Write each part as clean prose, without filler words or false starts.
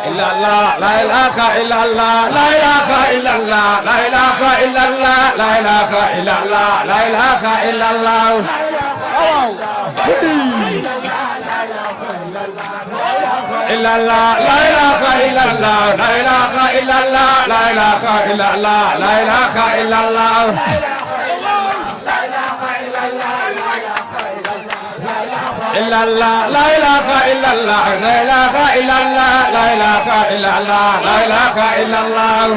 إلا illallah, la ilaha illallah, la ilaha illallah, la ilaha illallah, la ilaha illallah, la ilaha illallah. Illallah, la ilaha illallah, la ilaha illallah, la ilaha illallah, la ilaha illallah. Illallah, la ilaha illallah, la ilaha illallah, la ilaha illallah, la ilaha illallah.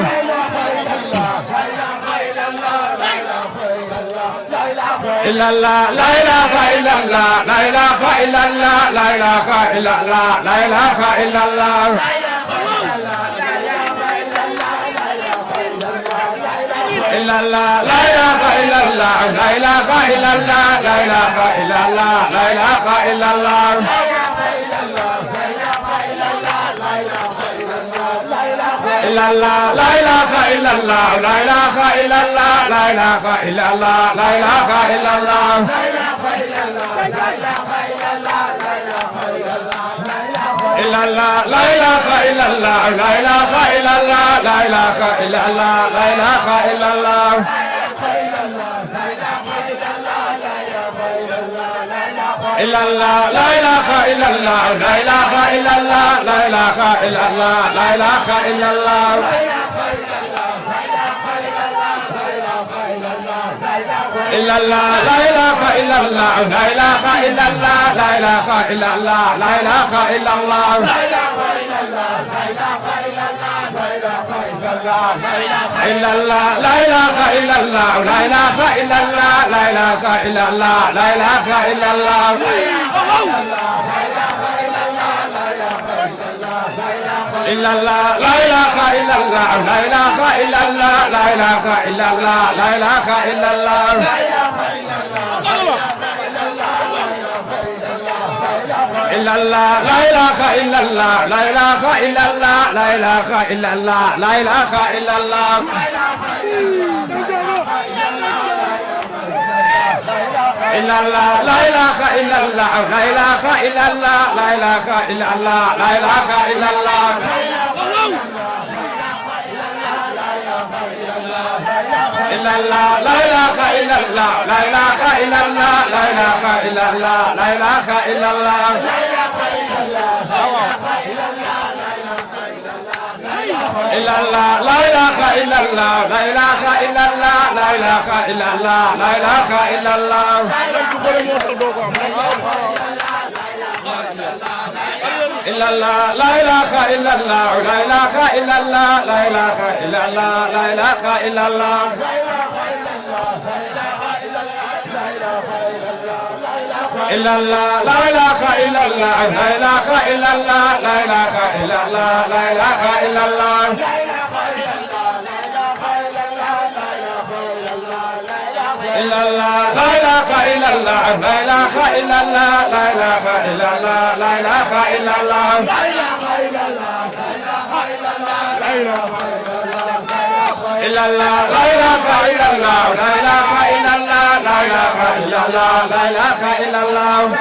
Illallah, la ilaha illallah, la ilaha illallah, la ilaha illallah, la ilaha illallah. Illallah, la ilaha illallah, la ilaha illallah, la ilaha illallah, la ilaha illallah. Illallah, la ilaha illallah, la ilaha illallah, la ilaha illallah, la ilaha illallah. Illallah, la ilaha illallah, la ilaha illallah, la ilaha illallah, la ilaha illallah. Illallah, la ilaha illallah, la ilaha illallah, la ilaha illallah, la ilaha illallah. Illallah, la ilaha illallah, la ilaha illallah, la ilaha illallah, la ilaha illallah. Illallah, la ilaha illallah, la ilaha illallah, la ilaha illallah, la ilaha illallah. Illallah, la ilaha illallah, la ilaha illallah, la ilaha illallah, la ilaha illallah. Illallah, la ilaha illallah, la ilaha illallah, la ilaha illallah, la ilaha illallah. Illallah, la ilaha illallah, la ilaha illallah, la ilaha illallah, la ilaha illallah. Illallah, la ilaha illallah, la ilaha illallah, la ilaha illallah, la ilaha illallah. Illallah, la ilaha illallah, la ilaha illallah, la ilaha illallah, la ilaha illallah. Illallah, la ilaha illallah, la ilaha illallah, la ilaha illallah, la ilaha illallah. Illallah, la ilaha illallah, la ilaha illallah, la ilaha illallah, la ilaha illallah. Illallah, la ilaha illallah, la ilaha illallah, la ilaha illallah, la ilaha illallah. Illallah, la ilaha illallah, la ilaha illallah, la ilaha illallah, la ilaha illallah. Illallah, la ilaha illallah, la ilaha illallah, la ilaha illallah, la ilaha illallah.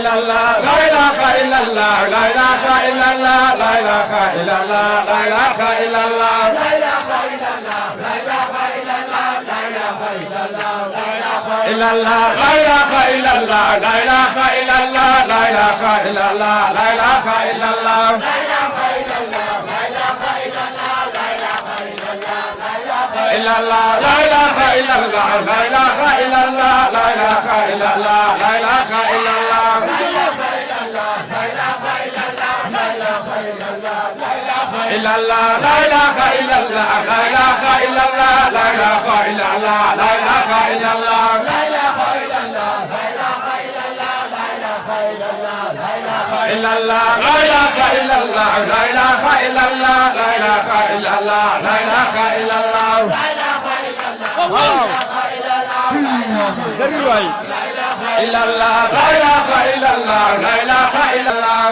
Illallah, la ilaha illallah, la ilaha illallah, la ilaha illallah, la ilaha illallah. Illallah, la ilaha illallah, la ilaha illallah, la ilaha illallah, la ilaha illallah. Illallah, la ilaha illallah, la ilaha illallah, la ilaha illallah, la ilaha illallah. Illallah, la ilaha illallah, la ilaha illallah, la ilaha illallah, la ilaha illallah. Illallah, la ilaha illallah, la ilaha illallah, la ilaha illallah, la ilaha illallah. Illallah, la ilaha illallah, la ilaha illallah.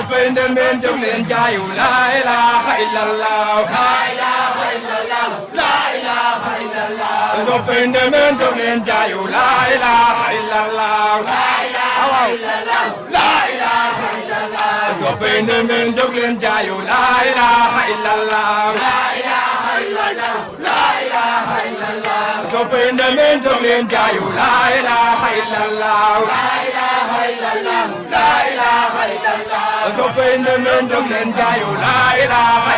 soppende men jóg leen jaayu la ilaha illallah la ilaha illallah la ilaha illallah soppende men jóg leen jaayu la ilaha illallah la ilaha illallah la ilaha illallah soppende men jóg leen jaayu la ilaha illallah la ilaha illallah la ilaha illallah soppende men jóg leen jaayu la ilaha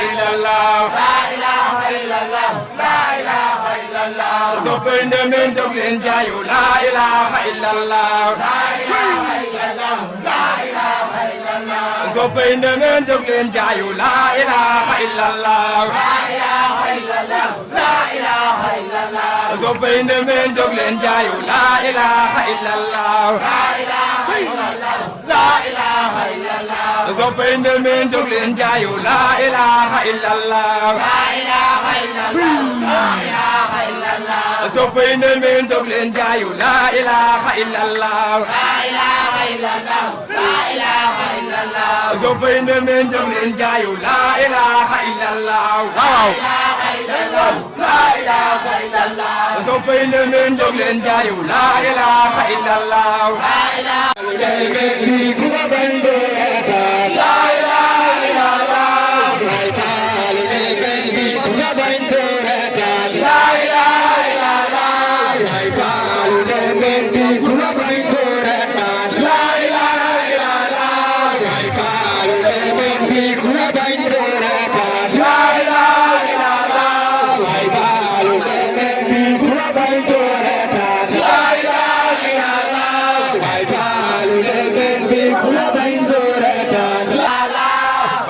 illallah la ilaha illallah la ilaha illallah soppende men jóg leen jaayu la ilaha illallah la ilaha illallah la ilaha illallah soppende men jóg leen jaayu la ilaha illallah la ilaha illallah la ilaha illallah soppende men jóg leen jaayu la ilaha illallah la ilaha illallah la ilaha illallah soppende men jóg leen jaayu la ilaha illallah la ilaha illallah la ilaha illallah soppende men jóg leen jaayu la ilaha illallah la ilaha illallah la ilaha illallah soppende men jóg leen jaayu la ilaha illallah la ilaha illallah la ilaha illallah soppende men jóg leen jaayu la ilaha illallah waaw la ilaha illallah soppende men jóg leen jaayu la ilaha illallah la ilaha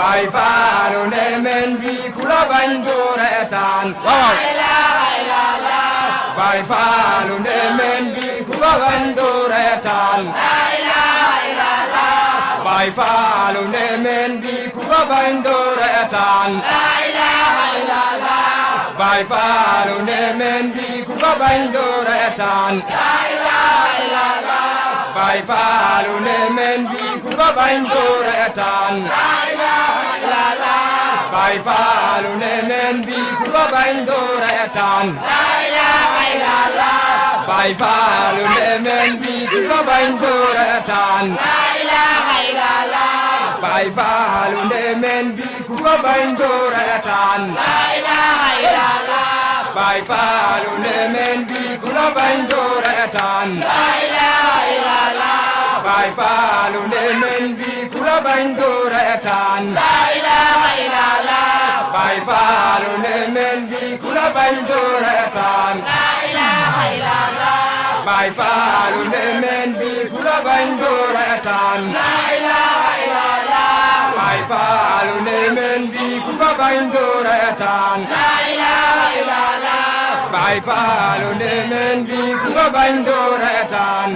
Baay Faalu ne men bi ku la bañ doo reetaan waaw Baay Faalu ne men bi ku la bañ doo reetaan Baay Faalu ne men bi ku la bañ doo reetaan Baay Faalu ne men bi ku la bañ doo reetaan Baay Faalu ne men bi ku la bañ doo reetaan Baay Faalu ne men bi ku la bañ doo reetaan Baay Faalu ne men bi ku la bañ doo reetaan Baay Faalu ne men bi ku la bañ doo reetaan Baay Faalu ne men bi ku la bañ doo reetaan Baay Faalu ne men bi ku la bañ doo reetaan Baay Faalu ne men bi ku la bañ doo reetaan Baay Faalu ne men bi ku la bañ doo reetaan Baay Faalu ne men bi ku la bañ doo reetaan Baay Faalu ne men bi ku la bañ doo reetaan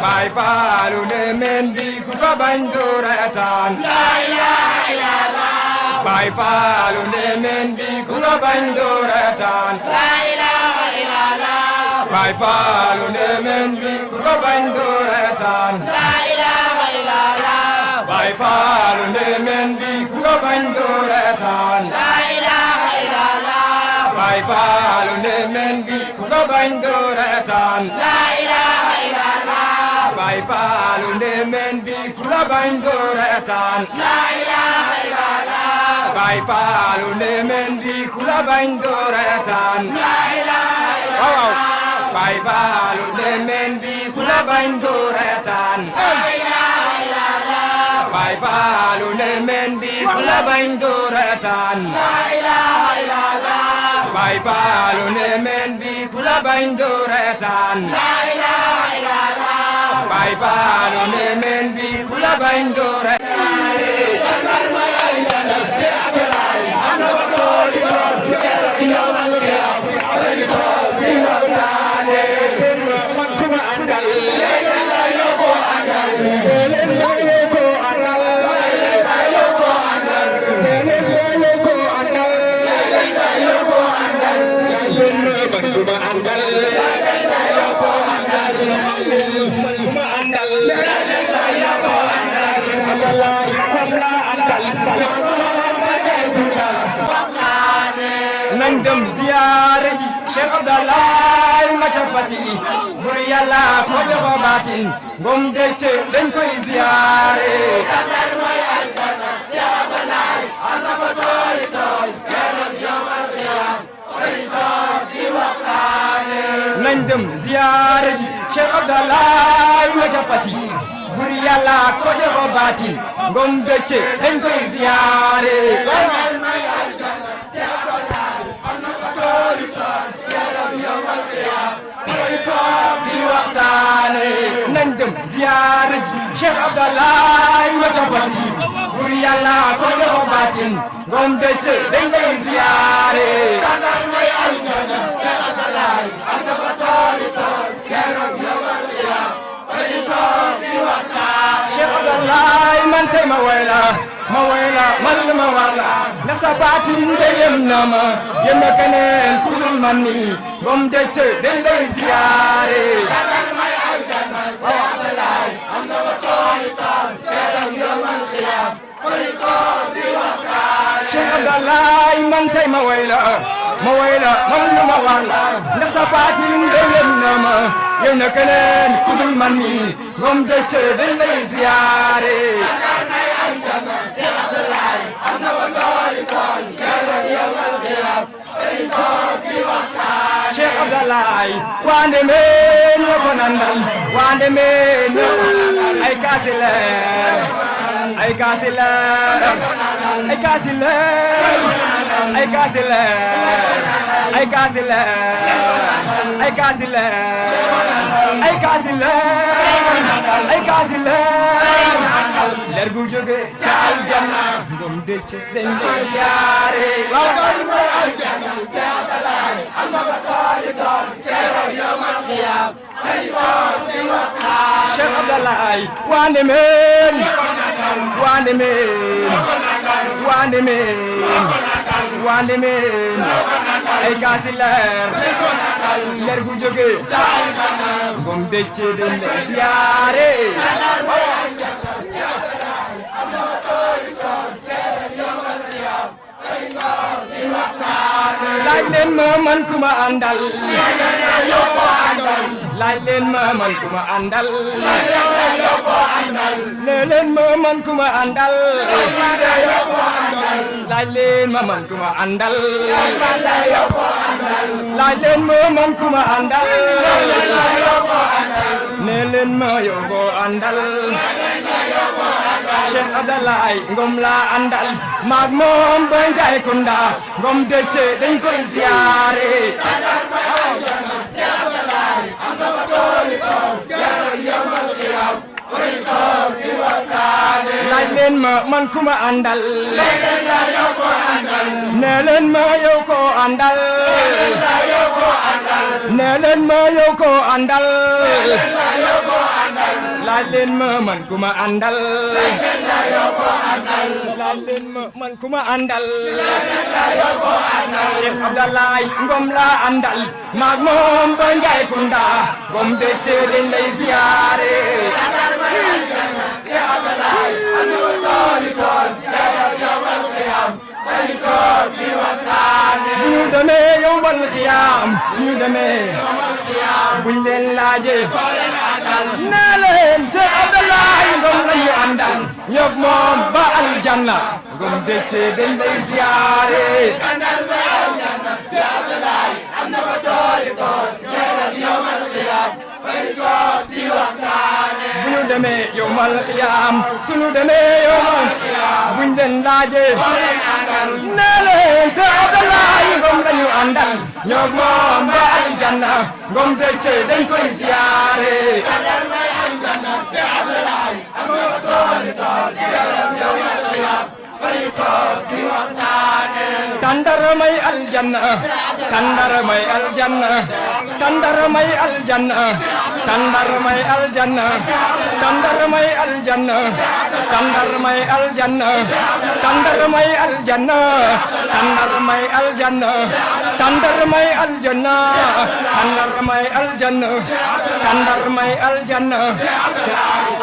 Baay Faalu ne men bi ku la bañ doo reetaan Baay Faalu ne men bi ku la bañ doo reetaan Baay Faalu ne men bi ku la bañ doo reetaan Baay Faalu ne men bi ku la bañ doo reetaan Baay Faalu ne men bi ku la bañ doo reetaan Baay Faalu ne men bi ku la bañ doo reetaan Baay Faalu ne men bi ku la bañ doo reetaan waaw Baay Faalu ne men bi ku la bañ doo reetaan Baay Faalu ne men bi ku la bañ doo reetaan Baay Faalu ne men bi ku la bañ doo reetaan Baay Faalu ne men bi ku la bañ doo reetaan Abdoulaye comme la andal nañ dem ziyaare ji Cheikh Abdoulaye ma ca fasi bur Yàlla ko joxo baatin ngom dëcc dañ koy ziyaare nañ dem ziyaare ji Cheikh Abdoulaye ma ca fasi bur Yàlla ko joxo baatin ngom dëcc dañ koy ziyaare nañ dem ziyaare ji Cheikh Abdoulaye ma ca fasi bur Yàlla ko joxo baatin ngom dëcc dañ koy ziyaare Cheikh Abdoulaye man tey ma wayla man ma wala na sa baatin de yem na ma keneen ku dul man ni ngom dëcc dañ koy ziyaare Cheikh Abdoulaye man tey ma wayla man ma wala na sa baatin de yem na ma keneen ku dul man ni ngom dëcc dañ koy ziyaare Cheikh Abdoulaye wande men ñoo ko nandal wande men ay kaasile ay kaasile ay kaasile ay kaasile ay kaasile ay kaasile ay kaasile ay kaasile leer gu jóge ca aljanna ngom dëcc dañ koy ziyaare Cheikh Abdoulaye wande men wande men wande men wande men ay kaasi leer gu jóge ngom dëcc dañ koy ziyaare laaj leen ma man ku ma àndal laaj leen ma man ku ma àndal nee leen ma man ku ma àndal laaj leen ma man ku ma àndal laaj leen ma man ku ma àndal nee leen ma yow koo àndal Cheikh Abdoulaye ngom la àndal maag moom ba Njaay Kunda ngom dëcc dañ koy ziyaare laaj leen ma man ku ma àndal nee leen ma yow koo àndal nee leen ma yow koo àndal laaj leen ma man ku ma àndal laaj leen ma man ku ma àndal Cheikh Abdoulaye ngom la àndal maag moom ba Njaay Kunda ngom dëcc dañ lay ziyaare suñu demee yowmal xiyaam suñu demee buñ leen laaje nee leen Cheikh Abdoulaye ngom la ñu àndal ñoog moom ba aljanna ngom dëcc dañ lay ziyaare buñu demee yowmal xiyaam suñu demee yowmal buñ leen laaje nee leen Cheikh Abdoulaye ngom la ñu àndal ñoog moom ba aljanna ngom dëcc dañ koy ziyaare tandaramay aljanna tandaramay aljanna tandaramay aljanna tandaramay aljanna tandaramay aljanna tandaramay aljanna tandaramay aljanna tandaramay aljanna tandaramay aljanna tandaramay aljanna tandaramay aljanna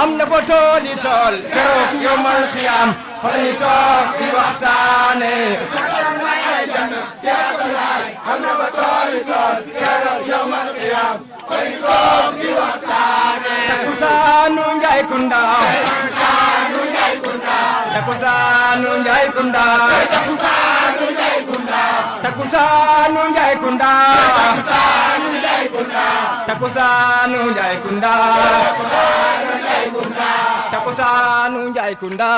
am na fa tooli tool keroog yomal xiyaam fa lañu toog di waxtaane am na fa tooli tool keroog yomal xiyaam fa lañu toog di waxtaane takusaanu Njaay Kunda takusaanu Njaay Kunda takusaanu Njaay Kunda takusaanu Njaay Kunda takusaanu Njaay Kunda takusaanu Njaay Kunda takusaanu Njaay Kunda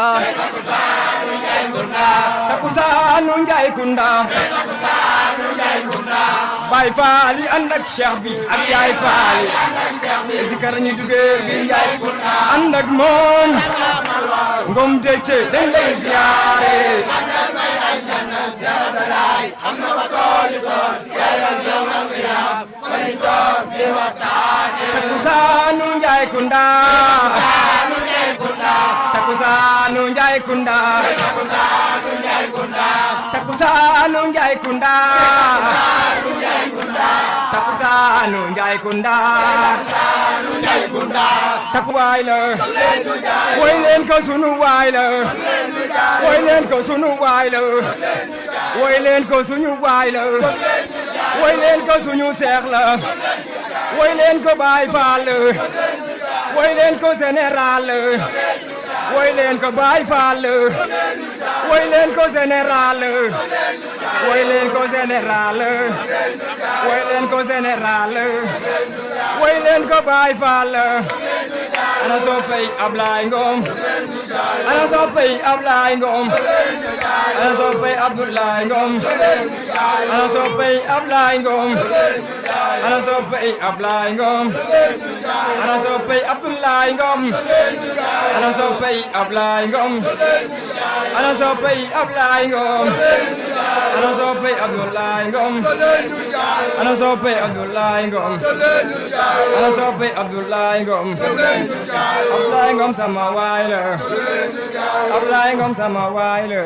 takusaanu Njaay Kunda takusaanu Njaay Kunda Baay Faal yi ànd ak Cheikh bi ak Yaay Faal yi zikar ñi duggee bi Njaay Kunda ànd ak moom ngom dëcc dañ lay ziyaare am na fa tooli tool keroog yomal xiyaam fa lañu toog di waxtaane takusaanu Njaay Kunda takusaanu Njaay Kunda takusaanu Njaay Kunda takusaanu Njaay Kunda takusaanu Njaay Kunda takusaanu Njaay Kunda taku waay la woy leen ko sunu waay la woy leen ko sunu waay la woy leen ko suñu waay la woy leen ko suñu seex la woy leen ko Baay Faal la woy leen ko général la woy leen ko Baay Faal la woy leen ko général la woy leen ko général la woy leen ko général la woy leen ko Baay Faal la ana soppey Ablaay Ngom ana soppey Ablaay Ngom ana soppey Abdoulaye Ngom ana soppey Ablaay Ngom ana soppey Ablaay Ngom ana soppey Abdoulaye Ngom ana soppey Ablaay Ngom ana soppey Ablaay Ngom ana soppey Abdoulaye Ngom ana soppey Abdoulaye Ngom ana soppey Abdoulaye Ngom Ablaay Ngom sama waay la Ablaay Ngom sama waay la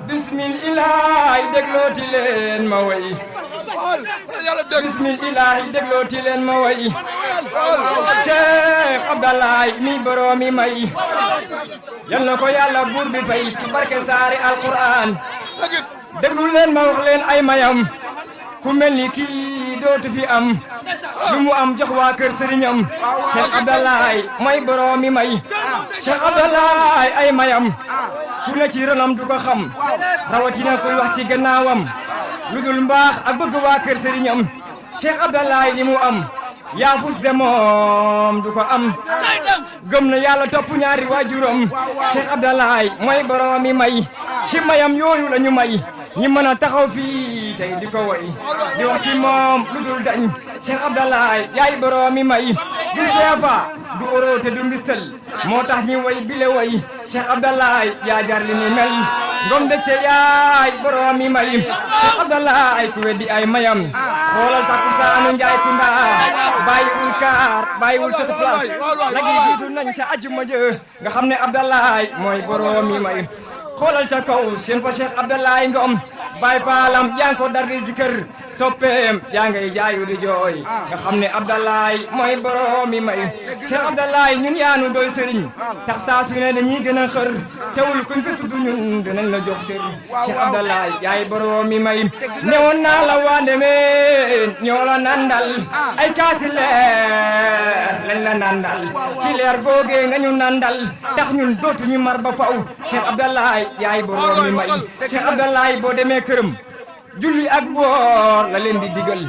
bismillah déglooti leen ma way bismillah déglooti leen ma way Cheikh Abdoulaye mi boroomi may yal na ko yàlla buur bi fay ci barke saari alquran déglu leen ma wax leen ay mayam ku mel ni kii dootu fi am lu mu am jox waa kër sëriñam Cheikh Abdoulaye mooy boroomi may Cheikh Abdoulaye ay mayam ku ne ci ronam du ko xam rawatina kuy wax ci gannaawam lu dul mbaax ak bëgg waa kër sëriñam Cheikh Abdoulaye li mu am yaa fus de moom du ko am gëm na yàlla topp ñaari waajuram Cheikh Abdoulaye mooy boroomi may ci mayam yooyu la ñu may ñi mën a taxaw fii tey di ko woy di wax ci moom lu dul dañ Cheikh Abdoulaye yaay boroomi may du seefa du oro te du mbistal moo tax ñi woy bile woy Cheikh Abdoulaye yaa jar li ni mel ngom de ce yaay boroomi may Cheikh Abdoulaye ku weddi ay mayam xoolal takusaanu Njaay Kunda bàyyiwul kaar bàyyiwul sot place lagi jiitu nañ ca ajuma jë nga xam ne Abdoulaye mooy boroomi may xoolal ca kaw seen fa Cheikh Abdoulaye Ngom Baay Faalam yaa ngi ko dar di zikër soppeem yaa ngay jaayu di jooy nga xam ne Abdoulaye mooy boroomi may Cheikh Abdoulaye ñun yaanu doy sëriñ tax saa su ne dañuy gën a xër teewul kuñ fi tudd ñun dinañ la jox cër Cheikh Abdoulaye yaay boroomi may newoon naa la waa Ndemeen ñoo la nandal ay kaasi leer lañ la nandal ci leer googe nga ñu nandal tax ñun dootuñu mar ba faw Cheikh Abdoulaye yaay boroomi may Cheikh Abdoulaye boo demee këram julli ak woor la leen di digal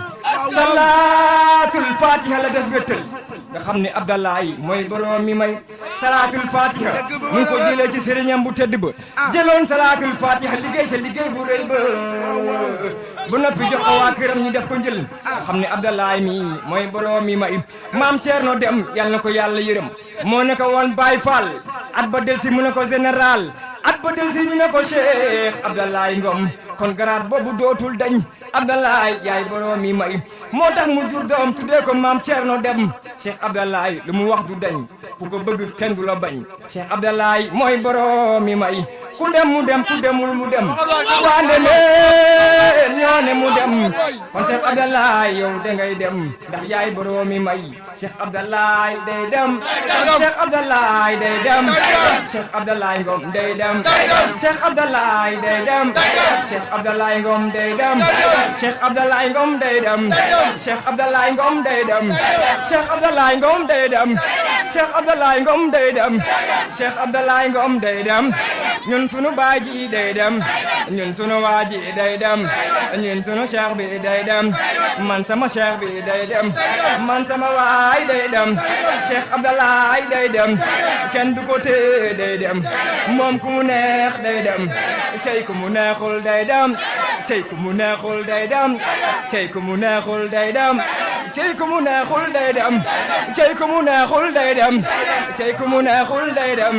salaatul fatiha la def wéttal nga xam ne Abdoulaye mooy boroomi may salaatul fatiha mu ngi ko jëlee ci sëriñam bu tedd ba jëloon salaatul fatiha liggéey sa liggéey bu rëy ba bu noppi jox ko waa këram ñu def ko njël nga xam ne Abdoulaye mi mooy boroomi may maam Thierno Dem yal na ko yàlla yërëm moo ne ko woon Baye Fall at ba del si mu ne ko général at ba del si ñu ne ko Cheikh Abdoulaye Ngom kon garaat boobu dootul dañ Abdoulaye yaay boroomi may moo tax mu jur doom tuddee ko maam Thierno Dem Cheikh Abdoulaye lu mu wax du dañ ku ko bëgg kenn du la bañ Cheikh Abdoulaye mooy boroomi may ku dem mu dem ku demul mu dem waande leen ñoo ne mu dem kon Cheikh Abdallah yow dangay dem ndax yaay boroomi may Cheikh Abdallah day dem Cheikh Abdallah day dem Cheikh Abdallah Ngom day dem Cheikh Abdallah day dem Cheikh Abdallah Ngom day dem Cheikh Abdallah Ngom day dem Cheikh Abdallah Ngom day dem Cheikh Abdallah Ngom day dem Cheikh Abdallah Ngom day dem Cheikh Abdallah Ngom day dem ñun sunu baaji day dem ñun sunu waaji day dem ñun sunu cheikh bi day dem man sama cheikh bi day dem man sama waay day dem Cheikh Abdallah day dem kenn du ko tee day dem moom ku mu neex day dem cey ku mu neexul day dem cey ku mu neexul day dem cey ku mu neexul day dem cey ku mu neexul day dem cey ku mu neexul day dem cey ku mu neexul day dem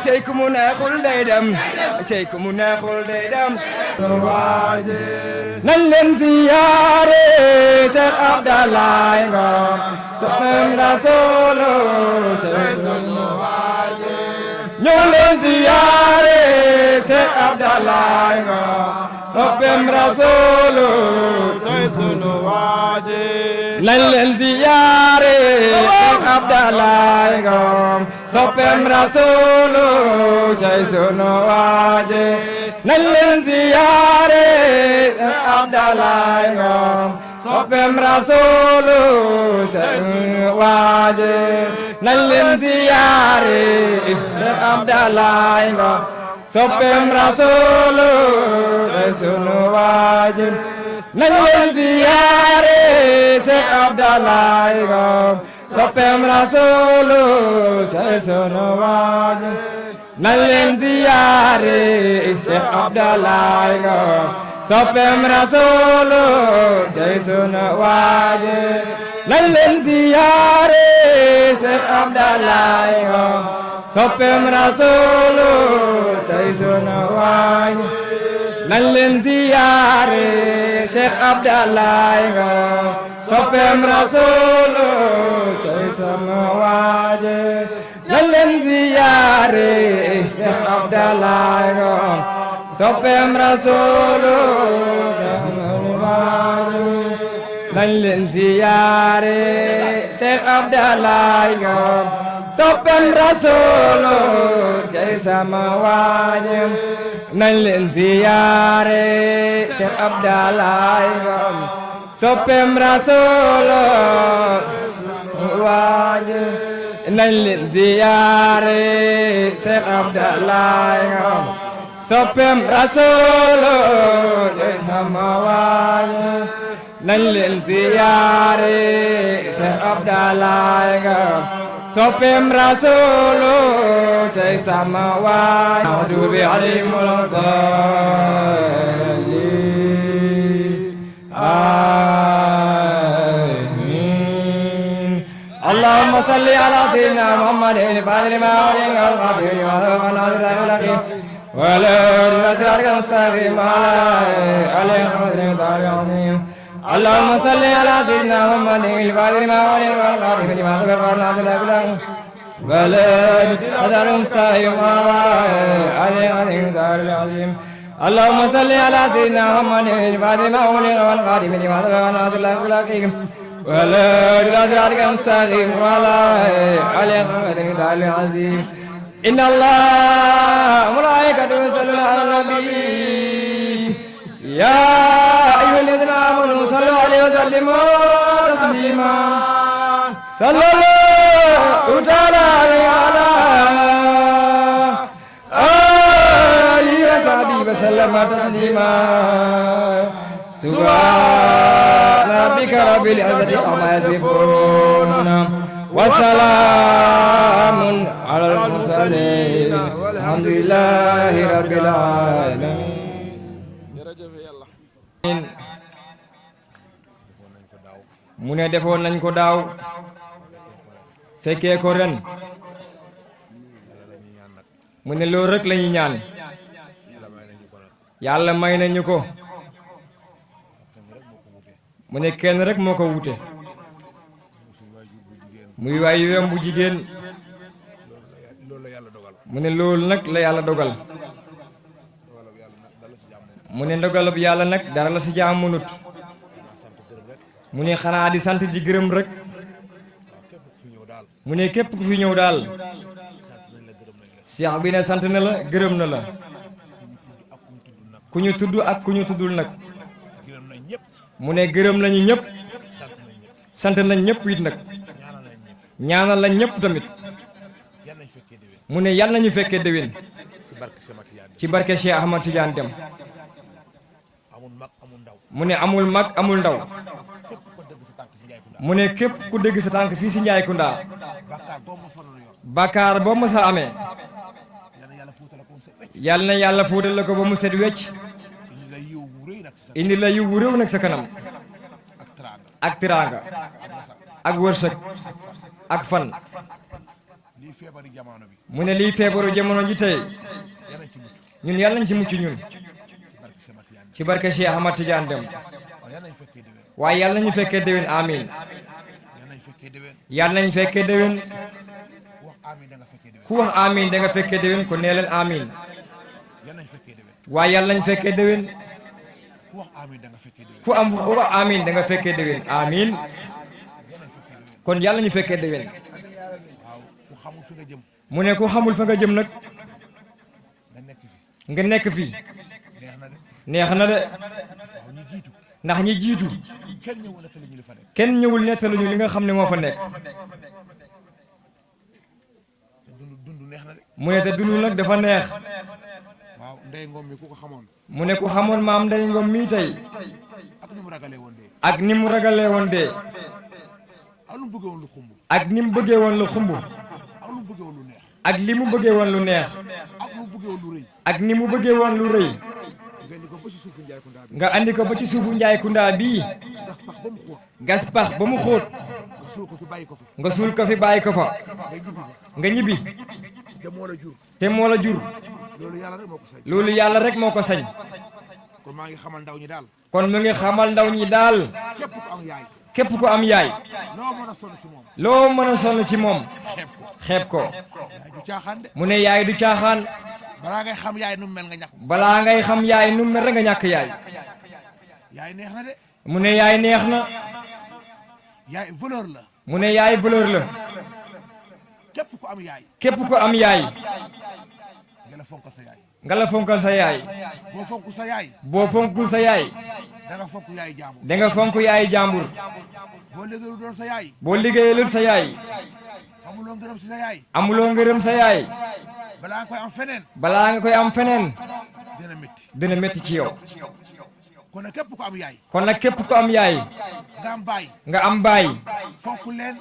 cey ku mu neexul day dem cey ku mu neexul day dem nañ leen ziyaare Cheikh Abdallah Ngom soppem Rasulu ñoo leen ziyaare Cheikh Abdallah Ngom soppem Rasulu tey sunu waaje nañ leen ziyaare Cheikh Abdallah Ngom soppem Rasulu tey sunu waaje nañ leen ziyaare Cheikh Abdallah Ngom soppem Rasulu tey sunu waaje nañ leen ziyaare Cheikh Abdallah Ngom soppem Rasulu tey sunu waaje nañ leen ziyaare Cheikh Abdallah Ngom soppem Rasulu tey sunu waaje nañ leen ziyaare Cheikh Abdallah Ngom soppem Rasulu tey sunu waaje nañ leen ziyaare Cheikh Abdallah Ngom soppem Rasulu tey sunu waaje nañ leen ziyaare Cheikh Abdallah Ngom soppem Rasulu tey sunu waaje nañ leen ziyaare Cheikh Abdallah Ngom soppem Rasulu tey sunu waaje nañ leen ziyaare Cheikh Abdallah Ngom soppem Rasulu tey sama waaje nañ leen ziyaare Cheikh Abdallah Ngom soppem Rasulu waaje nañ leen ziyaare Cheikh Abdallah Ngom soppem Rasulu tey sama waaje nañ leen ziyaare Cheikh Abdallah Ngom soppem Rasulu tey sama waay a'uudu bi alimul daalliin amiin allahumma salli ala sayyidina muhammadin al-faatihi limaa ughliqa wal-khaatimi limaa sabaqa naasiril haqqi wa ala aalihi siraatal mustaqiim wa ala aalihi haqqa qadrihi wa miqdaarihi اللهم صل على سيدنا محمد الفاتح لما أغلق والخاتم لما سبق والناصر الأكبر بلد أثر مستقيم عليه دار العظيم اللهم صل على سيدنا محمد الفاتح لما أغلق والخاتم لما سبق والناصر الأكبر بلد أثر مستقيم عليه دار العظيم إن الله ملائكته يصلون على النبي يا أيها الذين آمنوا صلوا عليه وسلموا تسليما صلى الله تعالى على آله وصحبه وسلم تسليما سبحان ربك رب العزة عما يصفون وسلام على المرسلين الحمد لله رب العالمين mu ne defoon nañ ko daaw fekkee ko ren mu ne loolu rek la ñuy ñaan yàlla may nañu ko mu ne kenn rek moo ko wute muy waajuram bu jigéen mu ne loolu nag la yàlla dogal mu ne ndogalub yàlla nag dara la si jaam mënut mu ne xanaa di sant di gërëm rek mu ne képp ku fi ñëw daal Cheikh bi ne sant na la gërëm na la ku ñu tudd ak ku ñu tuddul nag mu ne gërëm nañu ñëpp sant nañ ñëpp it nag ñaanal lañ ñëpp tamit mu ne yàlla nañu fekkee déwén ci barke Cheikh Ahmad Tidiane Deme mu ne amul mag amul ndaw mu ne képp ku dégg sa tànk fii si Njaay Kunda bàkkaar boo ma sa amee yàlla na yàlla fóotal la ko ba mu set wecc indi la yiw wu réew nag sa kanam ak tiraanga ak wërsëg ak fan mu ne liy feebaru jamono ji tey ñun yàlla nañ si mucc ñun ci barke Cheikh Ahmad Tidiane Deme waaye yàlla nañu fekkee déwén amiin yàlla nañ fekkee déwén ku wax amiin da nga fekkee déwén ko nee leen amiin waaye yàlla nañ fekkee déwén ku wax amiin da nga fekkee déwén amiin kon yàlla ñu fekkee déwén mu ne ku xamul fa nga jëm nag nga nekk fi neex na de ndax ñi jiitu kenn ñëwul nettaluñu li nga xam ne moo fa nekk mu ne te dund nag dafa neex mu ne ku xamoon maam Ndey Ngom mii tey ak ni mu ragalee woon dee ak ni mu bëggee woon lu xumb ak li mu bëggee woon lu neex ak ni mu bëggee woon lu rëy nga andi ko ba ci suufu Njaay Kunda bii gas pax ba mu xóot nga suul ko fi bàyyi ko fa nga ñibbi te moo la jur loolu yàlla rek moo ko sañ kon mu ngi xamal ndaw ñi daal képp ku am yaay loo mën a sonn ci moom xeeb ko mu ne yaay du caaxaan balaa ngay xam yaay nu mel nga ñàkk balaa ngay xam yaay nu mel rek nga ñàkk yaay yaay neex na de mu ne yaay neex na yaay valeur la mu ne yaay valeur la képp ku am yaay képp ku am yaay nga la fonkal sa yaay nga la fonkal sa yaay boo fonk sa yaay boo fonkul sa yaay da nga fonk yaay jàmbur da nga fonk yaay jàmbur boo liggéeyul doon sa yaay boo liggéeyalul sa yaay amuloo ngërëm si sa yaay amuloo ngërëm sa yaay balaa nga koy am feneen balaa nga koy am feneen dina métti ci yow kon nag képp ku am yaay kon nag képp ku am yaay nga am baay nga am baay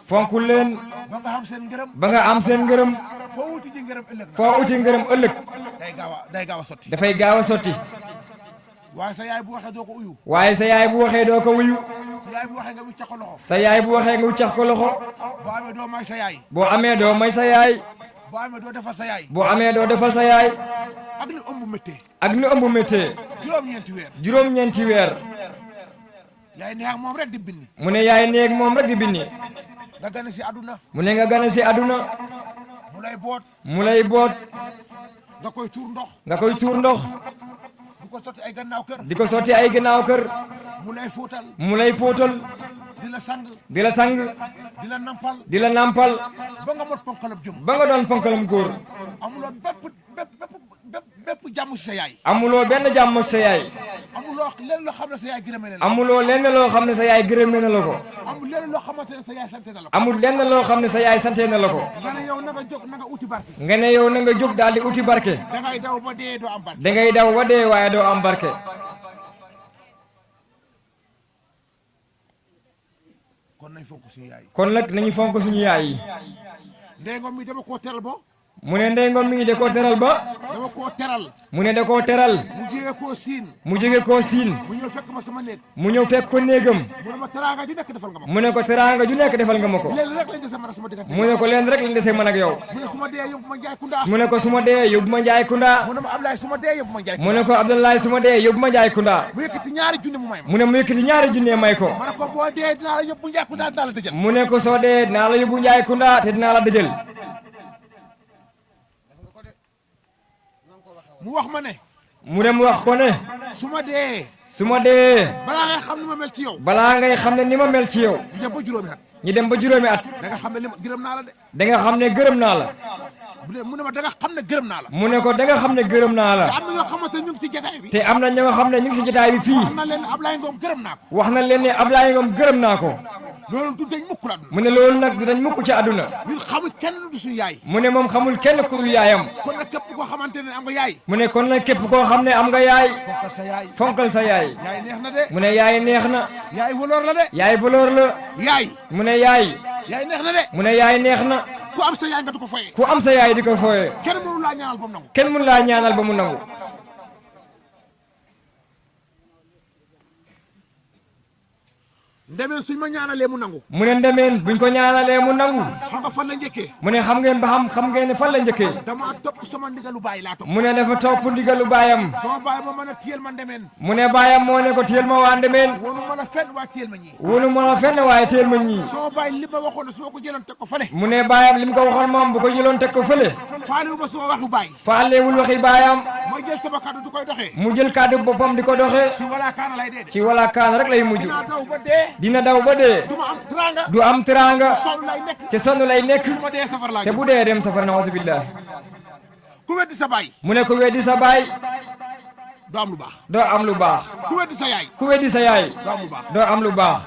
fonkul leen ba nga am seen ngërëm ba nga am seen ngërëm foo uti ngërëm ëllëg day gaaw a sotti dafay gaaw a sotti waaye sa yaay bu waxee doo ko uyu waaye sa yaay bu waxee doo ko wuyu sa yaay bu waxee nga wuccax ko loxo sa yaay bu waxee nga wuccax ko loxo boo amee doo may sa yaay boo amee doo may sa yaay boo amee doo defal sa yaay boo amee doo defal sa yaay ak ni ëmb méttee ak ni ëmb méttee juróom-ñeenti weer yaay neex moom rek di binni mu ne yaay neeg moom rek di binni nga gane si àdduna mu ne nga gane si àdduna mu lay boot nga koy tuur ndox di ko sotti ay gannaaw kër di ko sotti ay gannaaw kër mu lay fóotal di la sang di la sang di la nampal ba nga mot ponkalam jëm ba nga doon ponkalam góor amuloo bépp jàmm ci sa yaay amuloo benn jàmm ci sa yaay amuloo lenn loo xam ne sa yaay gërëme na la amuloo lenn loo xam ne sa yaay gërëme na la ko amul lenn loo xamante ne sa yaay sante na la ko amul lenn loo xam ne sa yaay sante na la ko nga ne yow na nga jóg na nga uti barke nga ne yow na nga jóg daal di uti barke dangay daw ba dee doo am barke dangay daw ba dee waaye doo am barke kon nañ fonk suñu yaay kon nag nañu fonk suñu yaay yi Ndey Ngom mi dama koo teral ba mu ne Ndey Ngom mi da koo teral ba dama koo teral mu ne da koo teral mu jóge koo siin mu jóge koo siin mu ñëw fekk ma sama néeg mu ñëw fekk ko néegam mu ne ma teraanga ju nekk defal nga ma ko mu ne ko teraanga ju nekk defal nga ma ko leen rek lañ dese man sama diggante mu ne ko leen rek lañ dese man ak yow mu ne su ma dee yóbbu ma Njaay Kunda mu ne ko su ma dee yóbbu ma Njaay Kunda mu ne ma Ablaye su ma dee yóbbu ma Njaay mu ne ko Abdoulaye su ma dee yóbbu ma Njaay Kunda mu yëkkati ñaari junne mu may ma mu ne mu yëkkati ñaari junne may ko mu ne ko boo dee dinaa la yóbbu Njaay Kunda dinaa la dëjël mu ne ko soo dee dinaa la yóbbu Njaay Kunda te dinaa la dëjël mu wax ma ne mu ne mu wax ko ne su ma dee su ma dee balaa ngay xam ni ma mel ci yow balaa ngay xam ne ni ma mel ci yow ñu dem ba juróomi at ñu dem ba juróomi at da nga xam ne li ma gërëm naa la de da nga xam ne gërëm naa la bu dee mu ne ma da nga xam ne gërëm naa la mu ne ko da nga xam ne gërëm naa la te am na ñoo xamante ne ñu ngi ci jotaay bi te am na ñoo xam ne ñu ngi si jotaay bi fii wax na leen Ablaye Ngom gërëm naa ko wax na leen ne Ablaye Ngom gërëm naa ko loolu du dañ mukk la mu ne loolu nag du dañ mukk ci àdduna ñun xamul kenn lu du suñu yaay mu ne moom xamul kenn ku dul yaayam kon nag képp koo xamante ne am nga yaay mu ne kon nag képp koo xam ne am nga yaay fonkal sa yaay fonkal sa yaay yaay neex na de mu ne yaay neex na yaay valeur la de yaay valeur la yaay mu ne yaay yaay neex na de mu ne yaay neex na ku am sa yaay nga du ko foyee ku am sa yaay di ko fooye kenn mënu laa ñaanal ba mu nangu kenn mënu laa ñaanal ba mu nangu ndemeen suñ ma ñaanalee mu nangu mu ne ndemeen buñ ko ñaanalee mu nangu xam nga fan la njëkkee mu ne xam ngeen ba xam ngeen ne fan la njëkkee dama topp sama ndigalu baay laa topp mu ne dafa topp ndigalu baayam sama baay ma mën a téyel ma ndemeen mu ne baayam moo ne ko téyel ma waa ndemeen wonu mën a fenn waa téyel ma ñii wunu mën a fenn waaye téyel ma ñii sama baay li ma waxoon ne su ma ko jëloon teg ko fële mu ne baayam li mu ko waxoon moom bu ko jëloon teg ko fële faalewu ma sama waxu baay faalewul waxi baayam mooy jël sama kàddu du koy doxee mu jël kàddu boppam di ko doxee si wala kaana lay dee de ci wala kaan rek lay mujj dinaa daw ba dee dina daw ba dee du ma am teraanga du am teraanga sonn lay nekk te sonn lay nekk su ma dee safar laa te jëm bu dee dem safara nawaasu billah ku weddi sa baay mu ne ko weddi sa baay doo am lu baax doo am lu baax ku weddi sa yaay ku weddi sa yaay doo am lu baax doo am lu baax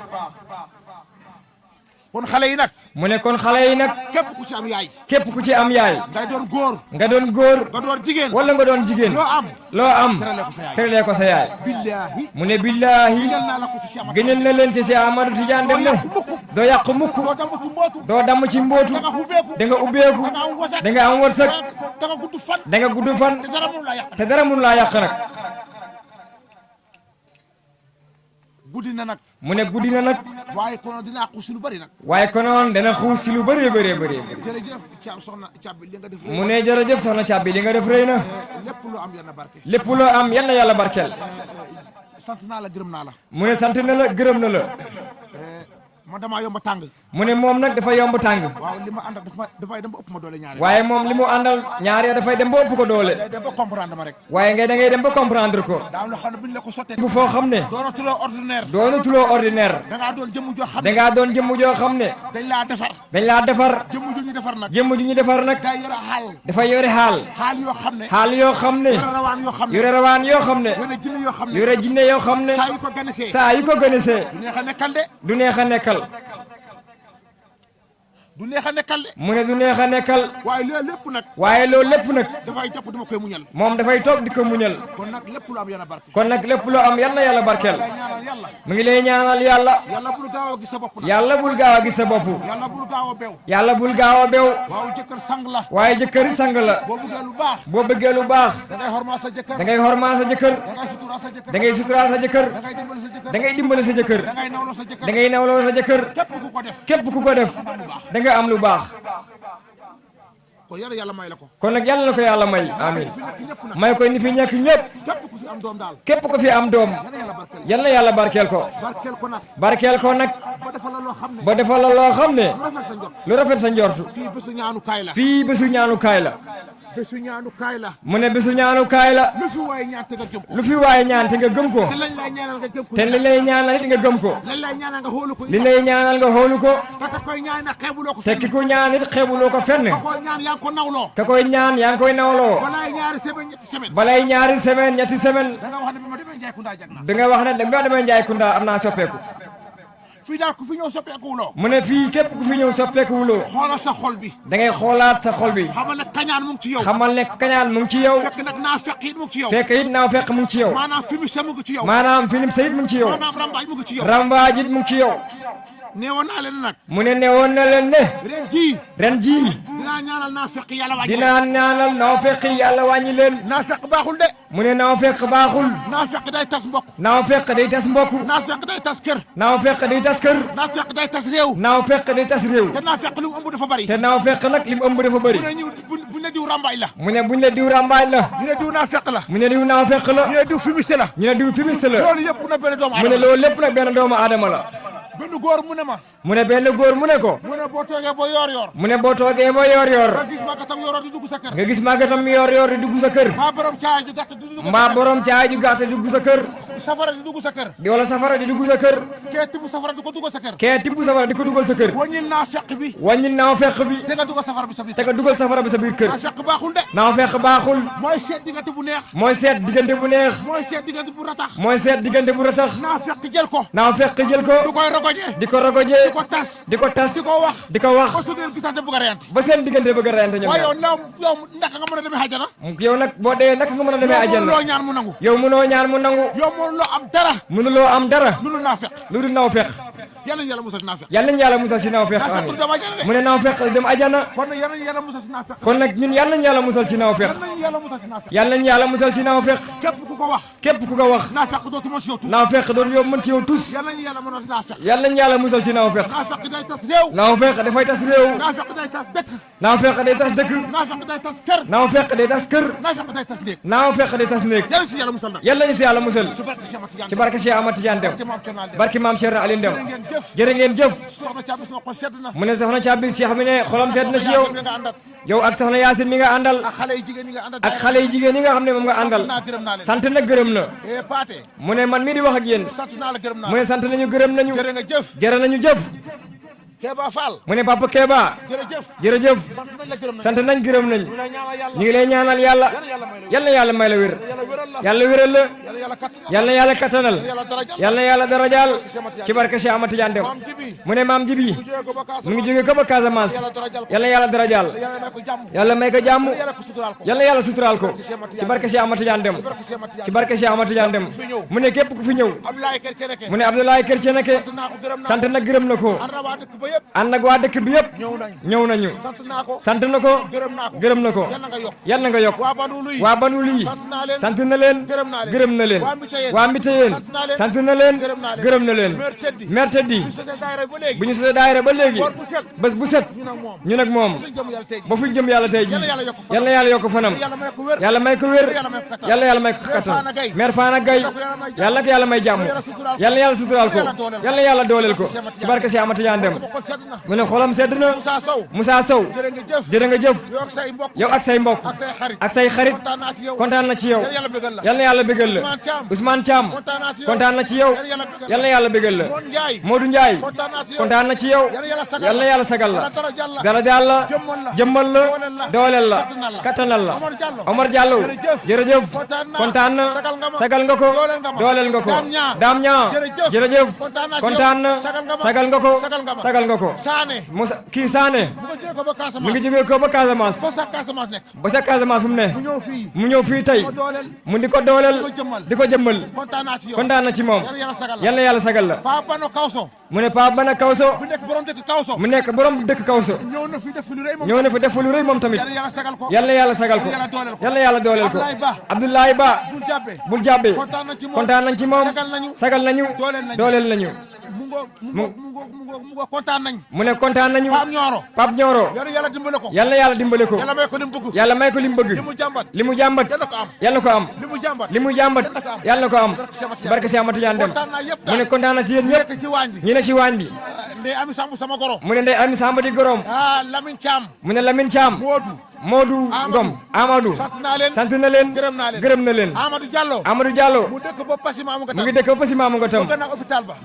kon xale yi nag mu ne kon xale yi nag képp ku ci am yaay képp ku ci am yaay ngay doon góor nga doon góor nga doon jigéen wala nga doon jigéen loo am loo am terale ko sa yaay teralee ko sa yaay billaahi mu ne billaahi digal naa la ko ci si amat gënal na leen ci Cheikh Amadou Tidiane dem ne doo yàq mukk doo damm ci mbootu doo damm ci mbootu da nga ubbeeku da nga ubbeeku da nga am wasak da nga am wërsëg da nga gudd fan da nga gudd fan te dara mënu laa yàq te dara mun laa yàq nag guddi na nag mu ne guddi na nag waaye kono dinaa xuus lu bari nag waaye konoon dana xuus ci lu bëree bëree bëree jërëjëf caab soxna caab bi li nga def mu ne jërëjëf soxna Caabi li nga def rëy na lépp lu am yal na barke lépp loo am yal na yàlla barkeel sant naa la gërëm naa la mu ne sant na la gërëm na la man damaa yomba tàng mu ne moom nag dafa yomb tàng waaw li ma ànd ak dafay dem ba ëpp ma doole ñaari waaye moom li mu àndal ñaar ya dafay dem ba ëpp ko doole day dem ba comprendre ma rek waaye ngay da ngay dem ba comprendre ko daa am loo xam ne buñ la ko sottee bu foo xam ne doonatuloo ordinaire doonatuloo ordinaire da ngaa doon jëmm joo xam ne dangaa doon jëmm joo xam ne dañ laa defar dañ laa defar jëmm ju ñu defar nag jëmm ju ñu defar nag day yore xaal dafa yore xaal xaal yoo xam ne xaal yoo xam ne yore rawaan yoo xam ne yore rawaan yoo xam ne yore jinne yoo xam ne yore jinne yoo xam ne saa yu ko ganisee saa yu ko gënesee du neex a nekkal de du neex a nekkal du neex a nekkal de mu ne du neex a nekkal waaye loolu lépp nag waaye loolu lépp nag dafay jàpp dama koy muñal moom dafay toog di ko muñal kon nag lépp lu am yàlla barke kon nag lépp loo am yal na yàlla barkeel day ñaanal yàlla mu ngi lay ñaanal yàlla yàlla bul gaaw a gis sa bopp nag yàlla bul gaaw a gis sa bopp yàlla bul gaaw a bew yàlla bul gaaw a bew waaw jëkkër sang la waaye jëkkëri sang la boo buggee lu baax boo bëggee lu baax da ngay xormaal sa jëkkër da ngay xormaal sa jëkkër da ngay suturaal sa jëkkër da ngay suturaal sa jëkkër da ngay dimbali sa jëkkër da ngay dimbali sa jëkkër da ngay nawloo sa jëkkër da ngay nawloo sa jëkkër képp ku ko def képp ku ko def da nga am lu baax kon yàlla yàlla may la ko kon nag yàlla na ko yàlla may amin fi nekk ñëpp nag may ko ni fi ñekk ñëpp képp ku fi am doom daal képp ko fi am doom yàlla yàlla barkeel yal na yàlla barkeel ko barkeel ko nag barkeel ko nag ba defal la loo xam ne ba defal la loo xam ne lu rafet sa njot lu rafet sa njortu fii bésu ñaanu kaay la fii bésu ñaanukaay la bésu ñaanu kaay la mu ne bésu ñaanukaay la lu fi waaye ñaan te nga gëm ko lu fi waaye ñaan te nga gëm ko te lañ lay ñaanal nga gëm ko te li lay ñaanal it nga gëm ko lañ lay ñaanal nga xoolu ko li lay ñaanal nga xoolu ko te ka koy ñaan nag xeebuloo ko te ki ko ñaan it xeebuloo ko fenn ka koy ñaan yaa ngi ko nawloo ka koy ñaan yaa ngi koy nawloo balaay ñaari semaine ñetti semaine balay ñaari semaine ñetti semaine da nga wax ne bi ma demee Njaay Kunda jag naa bi nga wax ne da nga demee Njaay Kunda am naa soppeeku fii daal ku fi ñëw soppeekuwuloo mu ne fii képp ku fi ñëw soppeeku wuloo xoolal sa xol bi da ngay xoolaat sa xol bi xamal ne kañaan mu ngi ci yow xamal ne kañaan mu ngi ci yow fekk nag naa fekk it mu ngi ci yow fekk it naaw fekk mu ngi ci yow maanaam fi mu se mu ngi ci yow maanaam film sayit mu ngi ci yow maanaam rambaaj mu ngi ci yow rambaaj it mu ngi ci yow neewoon naa leen nag mu ne newoon na leen ne ren jii ren jii dinaa ñaanal naa fekk yàlla wàññi dinaa ñaanal naaw fekk yàlla wàññi leen naa fekk baaxul de mu ne naaw fekk baaxul naa fekk day tas mbokk naaw fekk day tas mbokk naa fekk day tas kër naaw fekk day tas kër naa fekk day tas réew naaw fekk day tas réew te naa fekk li mu ëmb dafa bari te naaw fekk nag li mu ëmb dafa bëri bu ne ñu bu ne diw rambaaj la mu ne buñ la diw rambaaj la ñu ne diw naa fekk la mu ne diw naaw fekk la ñu ne diw fumiste la ñu ne diw fimiste la loolu yëpp na benn doomu mu ne aadama loolu lépp nag benn doomu aadama la benn góor mu ne ma. mu ne benn góor mu ne ko. mu ne boo toogee ba yor. mu ne boo toogee ba yor. nga gis màggatam yor di dugg sa kër. nga gis màggatam yor di dugg sa kër. mbaa borom caay ju gàtt di dugg sa kër. mbaa borom caay ju gàtt di dugg sa kër. safara di dugg sa kër. wala safara di dugg sa kër. kee tibb safara di ko duggal sa kër. kee tibb safara di ko duggal sa kër. wàññil naa fekk bi. wàññil naa fekk bi. te nga duggal safara bi sa biir. te nga duggal safara bi sa biir kër. naa fekk baaxul de. naa fekk baaxul. mooy seet diggante bu neex. mooy seet diggante bu neex. mooy seet diggante bu ratax. mooy seet diggante bu ratax. naa fekk jël ko. naa fekk jël ko. du koy rogoje. di ko rogoje. di ko tas. di ko tas. di ko wax. di ko wax. ba su ngeen gisante bëgg a reyante. ba seen diggante bëgg a reyante ñoom. waaye yow naka nga mën a demee àjjana. yow nag boo dee naka nga mën a demee àjjana. yow mënuloo ñaan mu nangu. yow mënoo ñaan mu nangu. yow mënuloo am dara. mënuloo am dara. mënul naa fekk. lu dul naw fekk. yàlla ñu yàlla musal si naa fekk. yàlla ñu yàlla musal si naw fekk. naa fekk du dem àjjana de. mu ne naw fekk dem àjjana. kon nag yàlla ñu yàlla musal si naa fekk. kon nag ñun yàlla ñu yàlla musal si naw fekk. yàlla ñu yàlla musal si naa fekk. yàlla ñu yàlla musal si naw fekk. képp ku ko wax. képp ku ko wax. naa fekk dootu mën si yow tuus. naw fekk dootu yow mën ci yow tus. yàlla ñu yàlla mën a naa fekk. yàlla ñu yàlla musal si naw fekk. naa fekk day tas réew. naw fekk dafay tas réew. naa fekk day tas dëkk. naw fekk day tas dëkk. naa fekk day tas kër. naw fekk day tas kër. naa fekk day tas néeg. naw fekk day tas néeg. yàlla si yàlla musal nag. yàlla ñu si yàlla musal. ci barke Cheikh Ahmad Tidiane ci barke Cheikh Ahmad Tidiane Dem. barke maam Cheikh Aliou Dem. jërë ngeen jëf. jërë ngeen jëf. soxna Thiaby sama xol sedd na. mu ne soxna Thiaby Cheikh mi ne xolam sedd na ci yow. yow ak soxna Yaasin mi nga àndal. ak xale yu jigéen ñi nga àndal. ak xale yu jigéen ñi nga xam ne moom nga àndal. sant na gërëm na. Paate. mu ne man mii di wax ak yéen. sant naa la gërëm naa mu ne sant nañu gërëm nañu. jërë nga jëf. jërë nañu jëf. Kéba Fall. mu ne Papa Kéba. jërëjëf. jërëjëf. sant nañ la gërëm nañ. sant nañ gërëm nañ. ñu lay ñaanal yàlla. ñu ngi lay ñaanal yàlla. yal na yàlla may la wér. yàlla wéral la. yal na yàlla kattanal. yal na yàlla darajaal. ci barke Cheikh Ahmad Tidiane Dem. mu ne maam Jibi. mu ngi jóge ko ba Casamance. yal na yàlla darajaal. yàlla may ko jàmm. yal na yàlla suturaal ko. ci barke Cheikh Ahmad Tidiane Dem. ci barke Cheikh Ahmad Tidiane Dem. mu ne képp ku fi ñëw. mu ne Abdoulaye Kër Ceneke. sant na gërëm na ko. ànd ak waa dëkk bi yëpp. ñëw nañu. sant na ko. gërëm na ko. yal na nga yokk. waa Banu Luy. sant na leen. gërëm na leen. waa Mbiteyeen. sant na leen. gërëm na leen. mer teddi. bu ñu sosee daayira ba léegi. bés bu set. ñu nag moom. ba fu jëm yàlla tey jii. yal na yàlla yokk fanam. yàlla may ko wér. yàlla yàlla may ko kattan. mer Faana Gay. yàlla ko yàlla may jàmm. yàlla yàlla suturaal ko. yàlla yàlla dooleel ko. ci barke Cheikh Ahmad Tidiane Dem. mu ne xolam sedd na. Moussa Sow. jërë nga jëf. yow ak say mbokk. ak say xarit. kontaan na ci yow. yal na yàlla bégal la. Ousmane Thiam. kontaan na ci yow. yal na yàlla bégal la. Modou Ndiaye. kontaan na ci yow. yal na yàlla sagal la. darajaal la. jëmmal la. dooleel la. kattanal la. Omar Diallo. jërëjëf. kontaan na. sagal nga ko. dooleel nga ko. Dame Niang. jërëjëf. kontaan na. sagal nga ko. sagal nga ko. Moussa kii Sané. mu ngi jógee ko ba Casamance. ba sa Casamance fu mu ne. mu ñëw fii tey. mu di ko dooleel. di ko jëmmal. kontaan na ci moom. yal na yàlla sagal la. mu ne Paa Bana Kawso. mu nekk borom dëkk Kawso. ñëw na fi def lu rëy moom tamit. yal na yàlla sagal ko. yal na yàlla dooleel ko. Abdoulaye Ba. bul jàbbe. kontaan nañ ci moom. sagal nañu. dooleel nañu. mu kontaan nañ. mu ne kontaan nañu. Pape Nioro. yàlla dimbale ko. yal na yàlla dimbale ko. yàlla may ko li mu bëgg. yàlla may ko li mu bëgg. li mu jàmbat. yal na ko am. li mu jàmbat. yal na ko am. ci barke Cheikh Ahmad Tidiane Dem. mu ne kontaan na ci yéen ñëpp. ñi ne ci waañ bi. Ndey Ami Samb sama goro. mu ne Ndey Ami Samb di gorom. Lamine Thiam. mu ne Lamine Thiam. Modou Ngom Amadou. sant na leen. gërëm na leen. Amadou Diallo. mu ngi dëkk ba Passy Mamou Ngotam.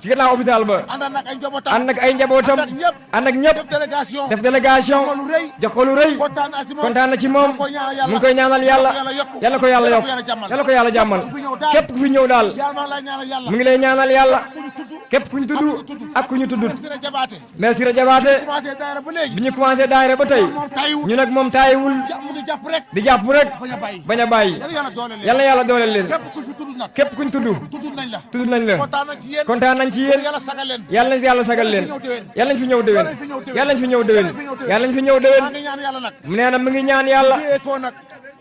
ci gannaaw hôpital ba. ànd ak ay njabootam. ànd ak ñëpp. def délégation. jox ko lu rëy. kontaan na ci moom. mu ngi koy ñaanal yàlla. yàlla ko yàlla yokk. yàlla ko yàlla jàmmal. képp ku fi ñëw daal. mu ngi lay ñaanal yàlla. képp ku ñu tudd ak ku ñu tuddut. merci Rajabaate. bi ñu commencé daayira ba tey. ñu nag moom taayiwul. di jàpp rek. bañ a bàyyi. yal na yàlla dooleel leen. képp ku ñu tudd. tudd nañ la. kontaan nañ ci yéen. yàlla nañ si yàlla sagal leen. yàlla nañ fi ñëw déwén. yàlla nañ fi ñëw déwén. yàlla nañ fi ñëw déwén. mu nee na mu ngi ñaan yàlla.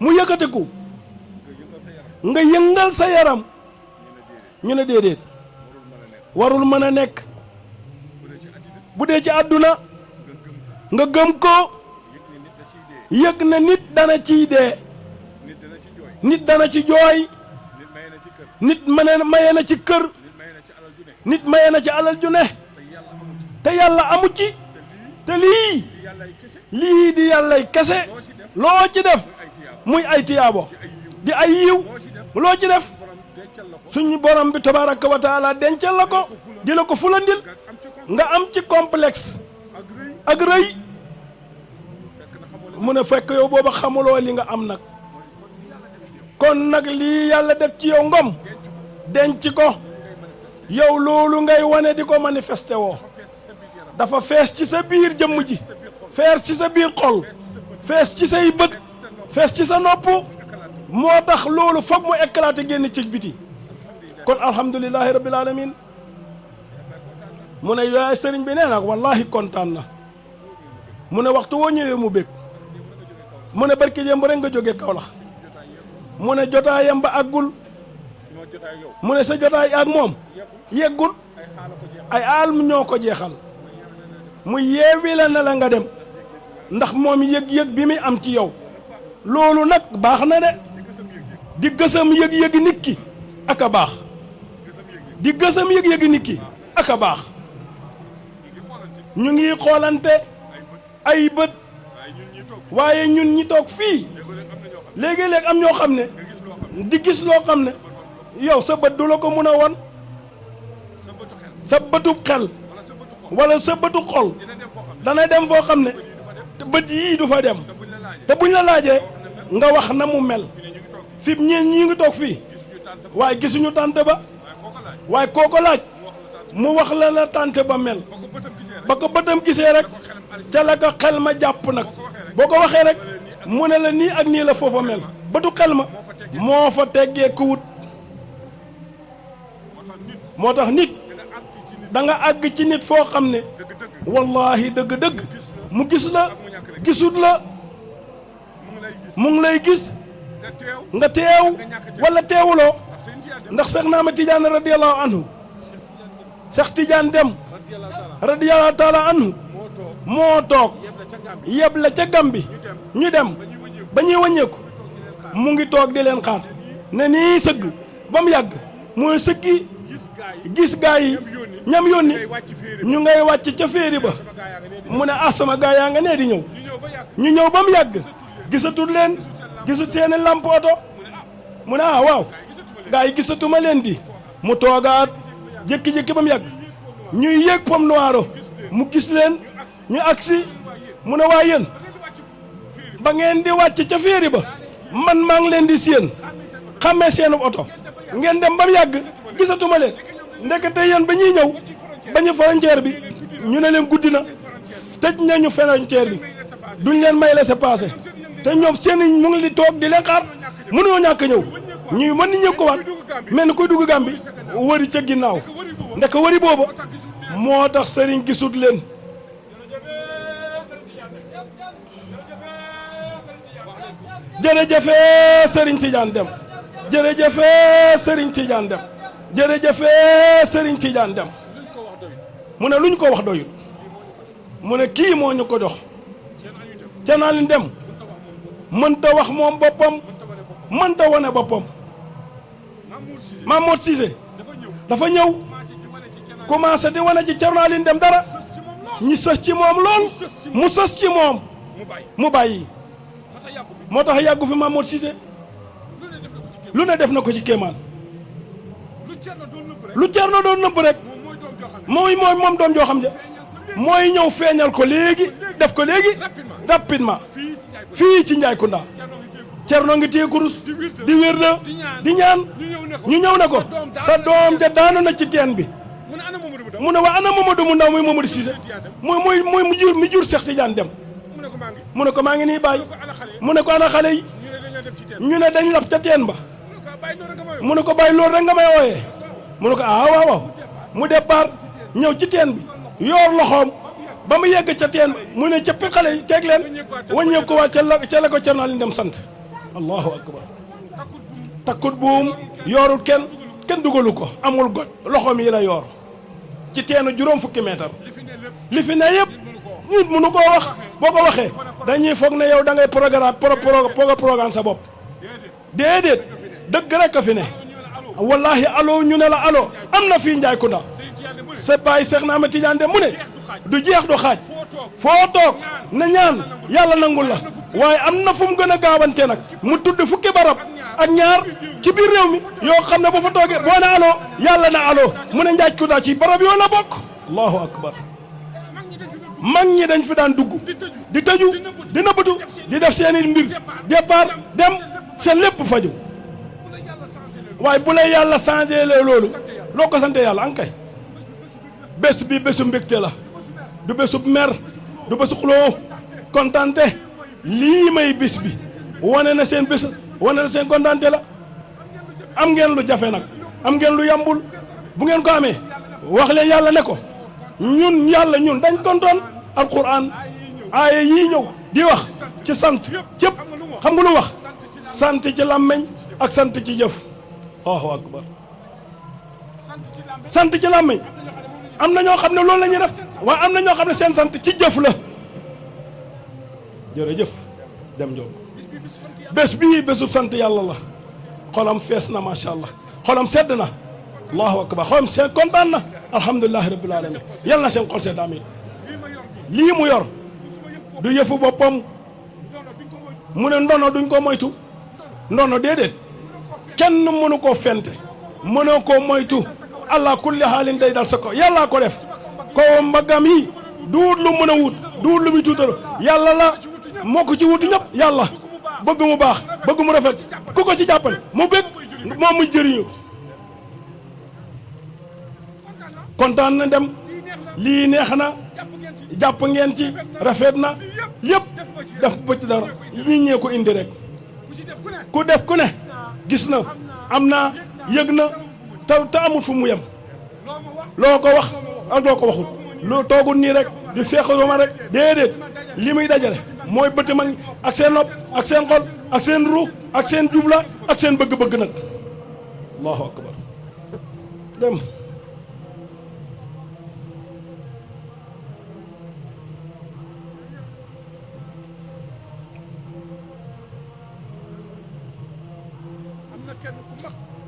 mu yëkkatiku nga yëngal sa yaram ñu ne déedéet warul mën a nekk bu dee ci àdduna nga gëm ko yëg na nit dana ciy dee nit dana ci jooy nit maye na ci kër nit maye na ci alal ju ne te yàlla amu ci te lii di yàllay kese loo ci def muy ay tiyaabo di ay yiw loo ci def suñu borom bi tabaraka wa taala dencal la ko di la ko fulandil nga am ci complexe ak rëy mu ne fekk yow booba xamuloo li nga am nag kon nag lii yàlla def ci yow ngom denc ko yow loolu ngay wane di ko manifesté woo dafa fees ci sa biir jëmm ji fees ci sa biir xol fees ci say bët fees ci sa nopp moo tax loolu foog mu éclaté génn ci biti kon alhamdulilahi rabbil alamin mu ne yaay sëriñ bi nee nag wallahi kontaan na mu ne waxtu woo ñëwee mu bég mu ne barki démb rek nga jóge Kaolack mu ne jotaayam ba àggul mu ne sa jotaay ak moom yeggul ay alm ñoo ko jeexal mu yeewi la ne la nga dem ndax moom yëg-yëg bi muy am ci yow loolu nag baax na de di gësam yëg-yëg nit ki ak a baax di gësam yëg-yëg nit ki ak a baax ñu ngi xoolante ay bët waaye ñun ñi toog fii léegi-léeg am ñoo xam ne di gis loo xam ne yow sa bët du la ko mun a won sa bëtu xel wala sa bëtu xol dana dem foo xam ne bët yii du fa dem te buñ la laajee nga wax na mu mel fi ñi ngi toog fii waaye gisuñu tànte ba waaye kooko laaj mu wax la tànte ba mel ba ko bëtam gisee rek ca la ko xel ma jàpp nag boo ko waxee rek mu ne la nii ak nii la foofa mel bëtu xel ma moo fa teggee ku wut moo tax nit da nga àgg ci nit foo xam ne wallahi dëgg-dëgg mu gis la gisut la mu ngi lay gis nga teew wala teewuloo ndax Seex Naama Tijaan radiyallahu anhu Seex Tijaan Dem radiyallahu taala anhu moo toog yeb la ca Gàmbi ñu dem ba ñuy wàññeeku mu ngi toog di leen xaar ne nii sëgg ba mu yàgg mooy sëggi gis gaa yi ñam yónni ñu ngay wàcc ca féeri ba mu ne ah sama gaa yaa nga nee di ñëw ñu ñëw ba mu yàgg gisatul leen gisut seeni lamp oto mu ne ah waaw gaa yi gisatuma leen di mu toogaat jékki-jékki ba mu yàgg ñuy yéeg pom noiro mu gis leen ñu agsi mu ne waa yéen ba ngeen di wàcc ca féeri ba man maa ngi leen di séen xàmmee seenu oto ngeen dem ba mu yàgg gisatuma leen ndekete yéen ba ñuy ñëw ba ñu frontière bi ñu ne leen guddi na tëj nañu frontière bi duñ leen may laisser-passer te ñoom seen mu ngi li toog di leen xaar mënuñoo ñàkk ñëw ñuy mën ni ñëw ko waat mel ni koy dugg Gàmbi wëri ca ginnaaw ndek wëri booba moo tax sëriñ gisut leen jërëjëfee sëriñ Tidiane Dem jërëjëfee sëriñ Tidiane Dem jërëjëfee sëriñ Tidiane Dem mu ne luñ ko wax doyul mu ne kii moo ñu ko jox ca naa leen dem mënta wax moom boppam mënta wane boppam Mamour Cissé dafa ñëw commencé di wane ci Thierno Aline Dem dara ñi sës ci moom lool mu sës ci moom mu bàyyi moo tax yàggu fi Mamour Cissé lu ne def na ko ci kéemaan lu Thierno doon nëbb rek moom doom joo xam ja mooy ñëw feeñal ko léegi def ko léegi rapidement fii ci Njaay Kunda Thierno ngi téye kurus di wirda di ñaan ñu ñëw ne ko sa doom ja daanu na ci teen bi mu ne waa ana Mamadou mu ndaw muy Mamadou Cissé muy mu jur Cheikh Tidiane Dem mu ne ko maa ngi nii bàyyi mu ne ko ana xale yi ñu ne dañ lab ca teen ba mu ne ko bàyyi loolu rek nga may ooyee mu ne ko ah waaw waaw mu départ ñëw ci teen bi yoor loxoom ba mu yegg ca teen mu ne cëppi xale yi teeg leen waññee ko waa ca la ko Thierno Aline Dem sant allahu akbar takkut buum yoorut kenn dugalu ko amul goj loxoom yi la yoor ci teenu juróom fukki meetar li fi ne yëpp nit mënu koo wax boo ko waxee dañuy foog ne yow da ngay programme sa bopp déedéet dëgg rek a fi ne wallahi alo ñu ne la alo am na fii Njaay Kunda sa baay Seex na Ahmed Tidiane de mu ne du jeex du xaaj foo toog na ñaan yàlla nangul la waaye am na fu mu gën a gaawante nag mu tudd fukki barab ak ñaar ci biir réew mi yoo xam ne bu fa toogee boo ne alo yàlla na alo mu ne Njaay Kunda ci barab yoo la bokk allahu akbar mag ñi dañ fi daan dugg di tëju di nëbbatu di def seeni mbir départ dem seen lépp faju waaye bu lay yàlla changé loolu loo ko sante yàlla ankay bés bi bésu mbégte la du bésu mer du bésu xuloo kontante lii may bis bi wane na seen bés wane na seen kontante la am ngeen lu jafe nag am ngeen lu yambul bu ngeen ko amee wax leen yàlla ne ko ñun yàlla ñun dañ kontoon alquran aaya yii ñëw di wax ci sant cëpp xam nga lu wax sant ci làmmeñ ak sant ci jëf allahu akbar sant ci làmmeñ am na ñoo xam ne loolu la ñuy def waaye am na ñoo xam ne seen sant ci jëf la jërëjëf dem Joob bés bii bésub sant yàlla la xolam fees na macha allah xolam sedd na allahu akbar xolam sedd kontaan na alhamdulilahi rabbil alamin yal na seen xol sedd amin lii mu yor du yëfu boppam mu ne ndono duñ ko moytu ndono déedéet kenn mënu koo fente mënoo koo moytu allah kulli xaalin day dal sa ko yàllaa ko def ko mbaggam yi duut lu mën a wut duut lu muy tuutalo yàlla la moo ko ci wutu ñëpp yàlla bëgg mu baax bëgg mu rafet ku ko ci jàppale mu bëgg moom mu jëriñu kontaan na dem lii neex na jàpp ngeen ci rafet na yëpp def ba ci dara ñi ñee ko indi rek ku def ku ne gis na am na yëg na te amul fu mu yem loo ko wax ak loo ko waxul loo toogul nii rek di feexuma rek déedéet li muy dajale mooy bëtt mag ak seen nopp ak seen xol ak seen ruux ak seen jubla ak seen bëgg-bëgg nag allahu akbar dem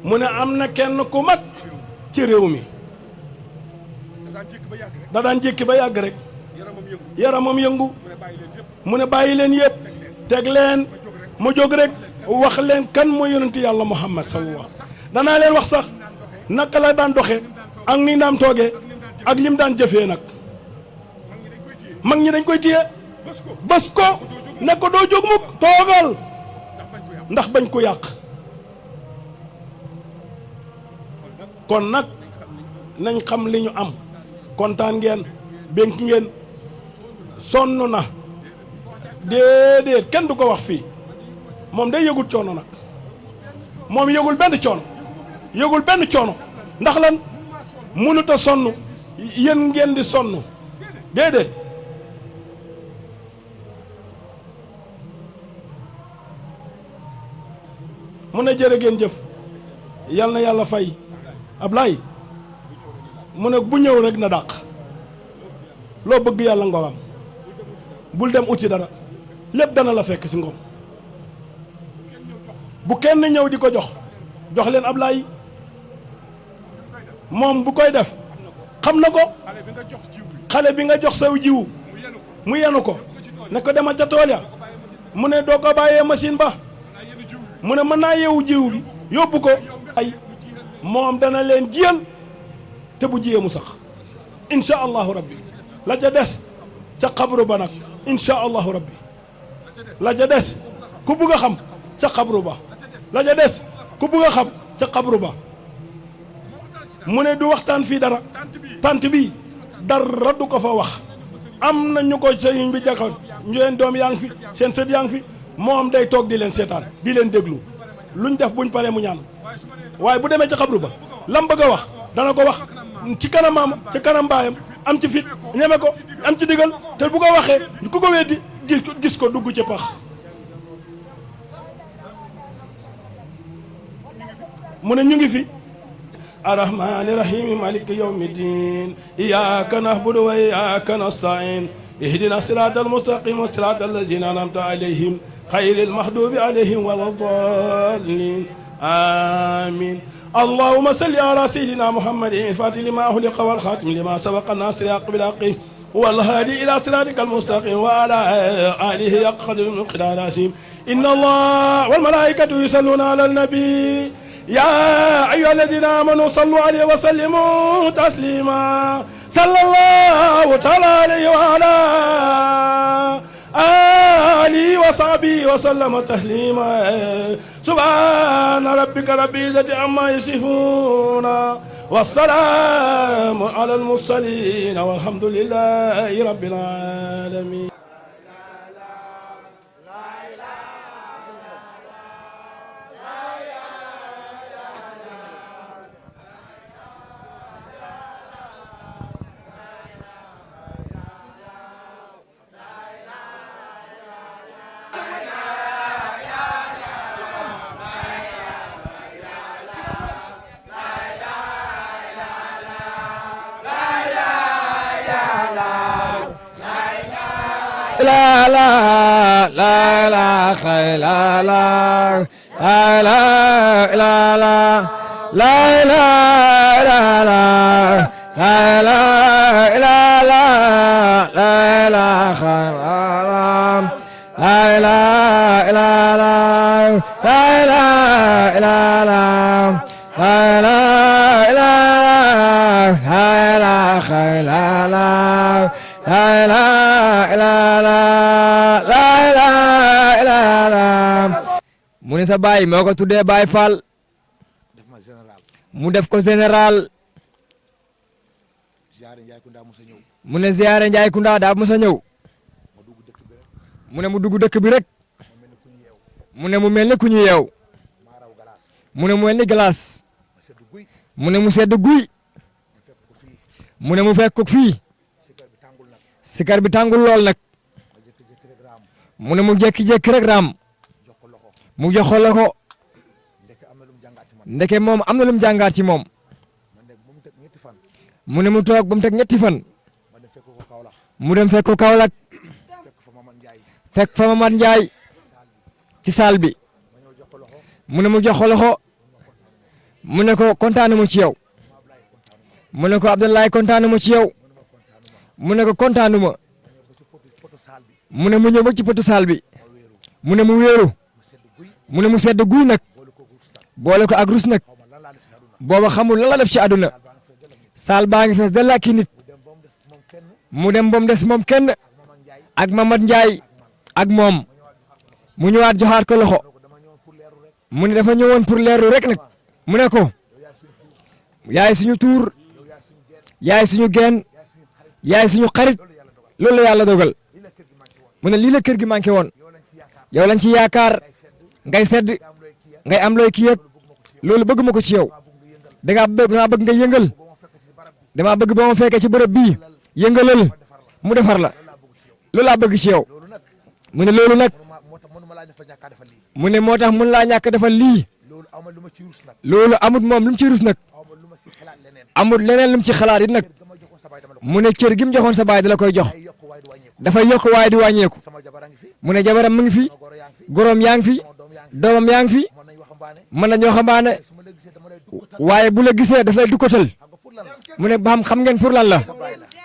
mu ne am na kenn ku mag ci réew mi da daan jékki ba yàgg rek yaramam yëngu mu ne bàyyi leen yëpp teg leen ma jóg rek wax leen kan mooy yonenti yàlla Muhammad sallallahu danaa leen wax sax naka la daan doxe ak ni daan toogee ak lim daan jëfee nag mag ñi dañ koy téye bës ko ne ko doo jóg mukk toogal ndax bañ ko yàq kon nag nañ xam li ñu am kontaan ngeen bénk ngeen sonn na déedéet kenn du ko wax fii moom day yëgul coono nag moom yëgul benn coono yëgul benn coono ndax lan mënut a sonn yéen ngeen di sonn déedéet mu ne jërë ngeen jëf yal na yàlla fay Ablaye mu ne bu ñëw rek na dàq loo bëgg yàlla ngomam bul dem uti dara lépp dana la fekk ci ngom bu kenn ñëw di ko jox leen Ablaye moom bu koy def xam na ko xale bi nga jox saw jiwu mu yenu ko ne ko demal ca tool ya mu ne doo ko bàyyee machine ba mu ne mën naa yeewu jiwu bi yóbbu ko ay moom dana leen jiyal te bu jiyee mu sax insha allahu rabbi la ca des ca xabru ba nag insha allahu rabbi la ca des ku bugg a xam ca xabru ba la ca des ku bugg a xam ca xabru ba mu ne du waxtaan fii dara tant bi dara du ko fa wax am na ñu ko sëriñ bi jakal ñu doom yaa ngi fi seen sët yaa ngi fi moom day toog di leen seetaan di leen déglu luñ def buñ paree mu ñaan waaye bu demee ci xabru ba lam bëgg a wax dana ko wax ci kanamam ci kanam baayam am ci fit ñeme ko am ci digal te bu ko waxee ku ko weddi gis ko dugg ci pax mu ne ñu ngi fi arrahmani rahim maliki yawmi ddin iyyaka na'budu wa iyyaka nasta'in ihdina siratal mustaqim siratal ladzina an'amta alayhim ghayril maghdubi alayhim waladdallin amin اللهم صل على سيدنا محمد الفاتح لما أغلق والخاتم لما سبق الناصر الحق بالحق والهادي إلى صراطك المستقيم وعلى آله يقدر المقدار العظيم إن الله والملائكة يصلون على النبي يا أيها الذين آمنوا صلوا عليه وسلموا تسليما صلى الله تعالى عليه وعلى آله وصحبه وسلم تسليما سبحان ربك رب العزة عما يصفون والسلام على المرسلين والحمد لله رب العالمين لا لا لا لا خير لا لا لا لا لا لا لا لا لا لا لا لا لا لا خير لا لا لا لا لا لا لا لا لا لا لا خير لا لا لا لا لا لا لا لا mu ne sa baay moo ko tuddee Baay Fall mu def ko général mu ne ziyaare Njaay Kunda daa musa ñëw mu ne mu dugg dëkk bi rek mu ne mu mel ni ku ñu yeew mu ne mu mel ni glace mu ne mu sedd guy mu ne mu fekk ko fii sikar bi tàngul lool nag mu ne mu jékki-jékki rek raam mu jox la ko ndeke moom am na lu mu jàngaat ci moom mu ne mu toog ba mu teg ñetti fan mu dem fekk ko Kaolack fekk fa Mamad Njaay ci saal bi mu ne mu jox ko loxo mu ne ko kontaanu ma ci yow mu ne ko Abdoulaye kontaanu ma ci yow mu ne ko kontaanu ma mu ne mu ñëw ba ci potu saal bi mu ne mu wéeru mu ne mu sedd guy nag boole ko ak rus nag booba xamul lan la def ci àdduna saal baa ngi fees dell ak i nit mu dem ba mu des moom kenn ak Mamad Njaay ak moom mu ñëwaat joxaat ko loxo mu ne dafa ñëwoon pour leeru rek nag mu ne ko yaay suñu tuur yaay suñu geen yaay suñu xarit loolu la yàlla dogal mu ne lii la kër gi manqué woon yow lañ ci yaakaar ngay sedd ngay am looy kii yëg loolu bëgg ma ko ci yow damaa bëgg nga yëngal damaa bëgg ba ma fekkee ci bërëb bii yëngalal mu defar la loolu laa bëgg ci yow mu ne loolu nag mu ne moo tax mun laa ñàkk defal lii loolu amut moom lu mu ci rus nag amut leneen lu mu ci xalaat it nag mu ne cër gi mu joxoon sa baay da la koy jox dafay yokk waaye di wàññeeku mu ne jabaram mu ngi fi goroom yaa ngi fi doomam yaa ngi fi mën nañu waxambaane waaye bu la gisee daf lay dukkatal mu ne ba xam ngeen pour lan la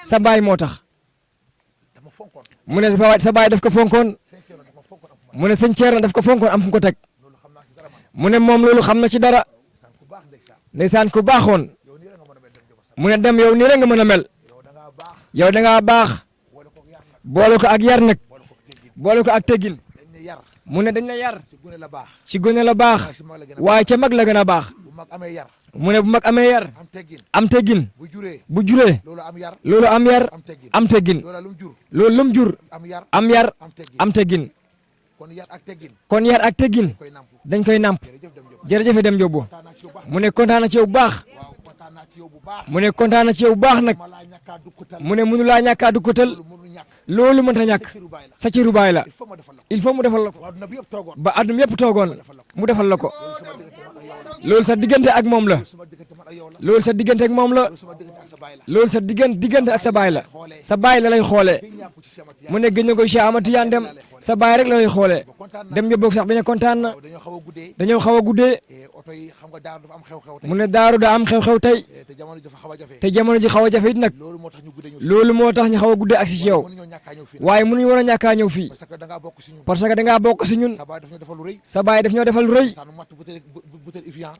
sa baay moo tax mu ne sa baay daf ko fonkoon mu ne sëñ Thierno daf ko fonkoon am fu ko teg mu ne moom loolu xam na ci dara ndeysaan ku baaxoon mu ne dem yow nii rek nga mën a mel yow da ngaa baax boole ko ak yar nag boole ko ak teggin mu ne dañ la yar ci gone la baax waaye ca mag la gën a baax mu ne bu mag amee yar am teggin bu juree loolu am yar am teggin loolu lum jur am yar am teggin kon yar ak teggin dañ koy namp jërëjëf dem Jóob mu ne kontaan na ci yow bu baax mu ne kontaan na ci yow bu baax nag mu ne mënu laa ñàkk a dukkatal loolu mënta ñàkk sa ciru baay la il faut mu defal la ko ba àdduna yëpp toogoon mu defal la ko loolu sa diggante ak moom la loolu sa diggante ak moom la loolu sa diggante ak sa baay la sa baay la lay xoolee mu ne gën na ko Cheikh Ahmad Tidiane Deme sa baay rek la lay xoolee dem ja boog sax bi ne kontaan na dañoo xaw a guddee mu ne daaru da am xew-xew tey te jamono ji xaw a jafe it nag loolu moo tax ñu xaw a guddee ak si ci yow waaye mënuñu war a ñàkkaa ñëw fii parce que da ngaa bokk si ñun sa baay daf ñoo defal lu rëy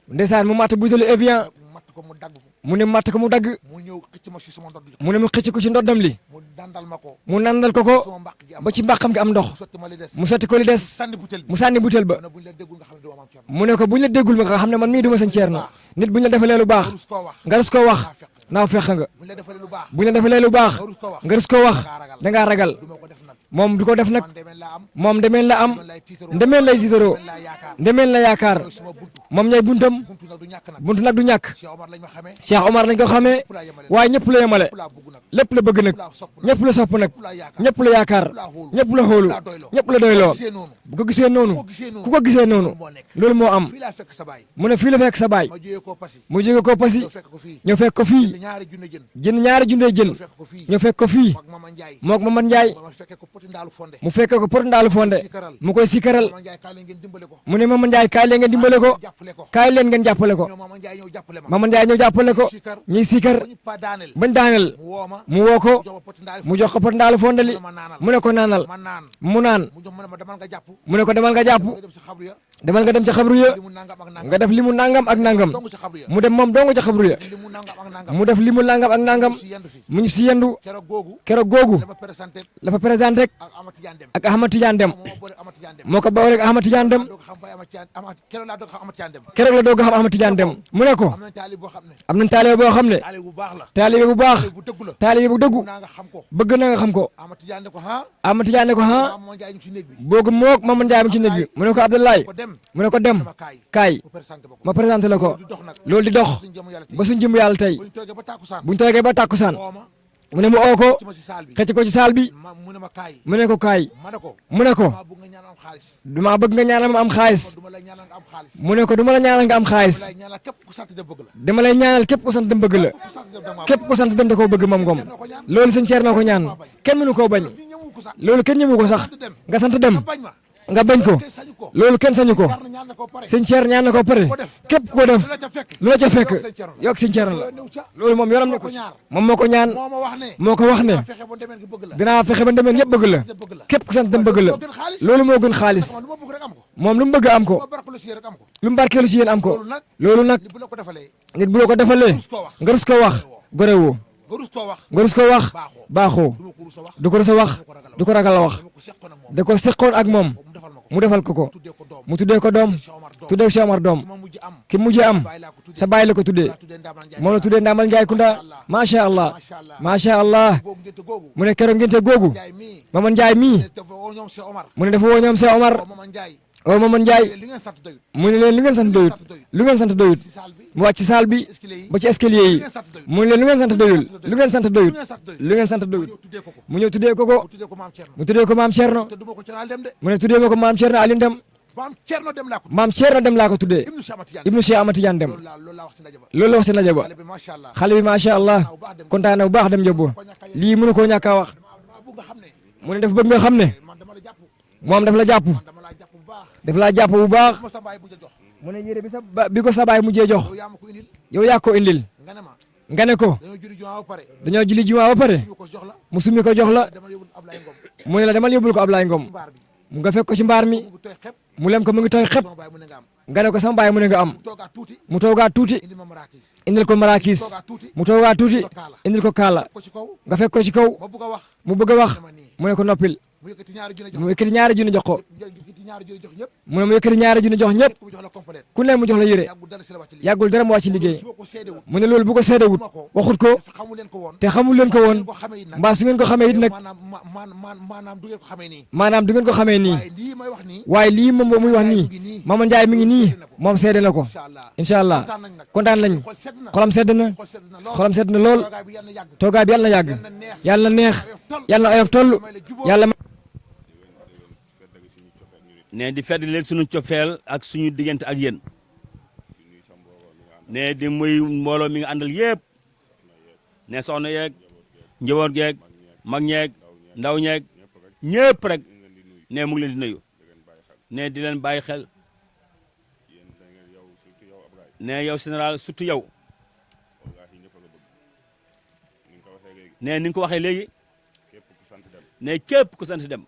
ndeysaan mu matt butéelu Evian mu ne matt ko mu dagg mu ne mu xëcc ko ci ndoddam li mu nandal ko ba ci mbàqam gi am ndox mu sotti ko li des mu sànni butéel ba mu ne ko buñ la déggul ma nga xam ne man mii duma sëñ Ceerno nit buñ la defalee lu baax nga rus koo wax naaw fexe nga buñ la defalee lu baax nga rus koo wax dangaa ragal moom du ko def nag moom ndemeen la am ndemeen lay tiitaroo ndemeen la yaakaar moom ñooy buntam buntu nag du ñàkk Cheikh Omar lañ ko xamee waaye ñëpp la yemale lépp la bëgg nag ñëpp la sopp nag ñëpp la yaakaar ñëpp la xoolu ñëpp la doyloo bu ko gisee noonu ku ko gisee noonu loolu moo am mu ne fii la fekk sa baay mu jóge ko Passy ñoo fekk ko fii jën ñaari junne jën ñoo fekk ko fii mook Mamad Ndiaye mu fekkee ko pot ndaalu fonde mu koy sikaral mu ne Mamad Ndiaye kaay leen ngeen dimbale ko kaay leen ngeen jàppale ko Mamad Ndiaye ñëw jàppale ko ñuy sikar bañ daaneel mu woo ko mu jox ko pot ndaalu fonde li mu ne ko naanal mu naan mu ne ko demal nga jàpp demal nga dem ca xabru ya nga def li mu nangam ak nangam mu dem moom dong ca xabru ya mu def li mu nangam ak nangam mu ñu si yendu keroog googu la fa présenté ak Ahmad Tidiane Deme moo ko boole ak Ahmad Tidiane Deme keroog la doog a xam Ahmad Tidiane Deme mu ne ko am nañ taalibe boo xam ne taalibe bu baax taalibe bu dëggu bëgg na nga xam ko Ahmad Tidiane ne ko ah boogu moog Mamad Ndiaye mi ci néeg bi mu ne ko Abdoulaye mu ne ko dem kaay ma présenté la ko loolu di dox ba suñ jëm yàlla tey buñ toogee ba tàkkusaan mu ne mu oo ko xëcc ko ci saal bi mu ne ko kaay mu ne ko dama bëgg nga ñaanal ma am xaalis mu ne ko du ma la ñaanal nga am xaalis dama lay ñaanal képp ku sant dem bëgg la képp ku sant dem da koo bëgg moom Ngom loolu sëñ Ceerno ko ñaan kenn mënu koo bañ loolu kenn ñëmu ko sax nga sant dem nga bañ ko loolu kenn sañu ko sëñ Ceerno ñaan na ko pare képp ko def lu la ca fekk yokk sëñ Ceerno la loolu moom yoram ne ko moom moo ko ñaan moo ko wax ne dinaa fexe ba ndemeen yëpp bëgg la képp ku sant dem bëgg la loolu moo gën xaalis moom lu mu bëgg am ko lu mu barkeelu ci yéen am ko loolu nag nit bu la ko defalee nga rus ko wax gorewoo nga rus ko wax baaxoo du ko rus a wax du ko ragal a wax da ko seqoon ak moom mu defal ko mu tuddee ko doom tuddee Cheikh Omar doom ki mujjee am sa baay la ko tuddee moom la tuddee Ndamal Ndiaye Kounda macha allah macha allah mu ne keroog ngente googu Mamad Ndiaye mii mu ne dafa woo ñoom Cheikh Omar oo Mamad Ndiaye mu ne leen lu ngeen sant doyut lu ngeen sant doyut mu wàcc saal bi ba ci escalier yi mu ne leen lu ngeen sant doyul lu ngeen sant doyut lu ngeen sant doyut mu ñëw tuddee ko mu tuddee ko maam Thierno mu ne tuddee ma ko maam Thierno Alioune Deme maam Thierno Deme laa ko tuddee ibnu Cheikh Ahmad Tidiane Deme loolu la wax si ndaje ba xale bi macha allah kontaan na bu baax dem jobbo lii mënu koo ñàkk a wax mu ne dafa bëgg nga xam ne moom daf la jàpp daf laa jàpp bu baax mu ne yére bi ko sa baay mujjee jox yow yaa ko indil nga ne ko dañoo julli jumaa ba pare mu summi ko jox la mu ne la demal yóbbul ko Ablaye Ngom nga fekk ko ci mbaar mi mu lem ko mu ngi tooy xep nga ne ko sama baay mu ne nga am mu toogaat tuuti indil ko marakis mu toogaat tuuti indil ko kaala nga fekk ko ci kaw mu bëgg a wax mu ne ko noppil mu yëkkati ñaari junni jox ko mu ne mu yëkkati ñaari junni jox ñëpp ku ne mu jox la yére yàggul dara mu wàcc liggéey mu ne loolu bu ko seedewut waxut ko te xamul leen ko woon mbaa su ngeen ko xamee it nag maanaam du ngeen ko xamee nii waaye lii moom muy wax nii Mamad Ndiaye mi ngi nii moom seede na ko incha allah kontaan nañ xolam sedd na lool toogaay bi yàlla na yàgg yàlla na neex yàlla na oyof toll yàlla ne di fedd leen suñu cofeel ak suñu diggante ak yéen ne di muy mbooloo mi nga àndal yëpp ne soxna yeeg njaboot geeg mag ñeeg ndaw ñeeg ñëpp rek ne mu ngi leen di nuyu ne di leen bàyyi xel ne yow général surtout yow ne ni nga ko waxee léegi ne képp ku sant dem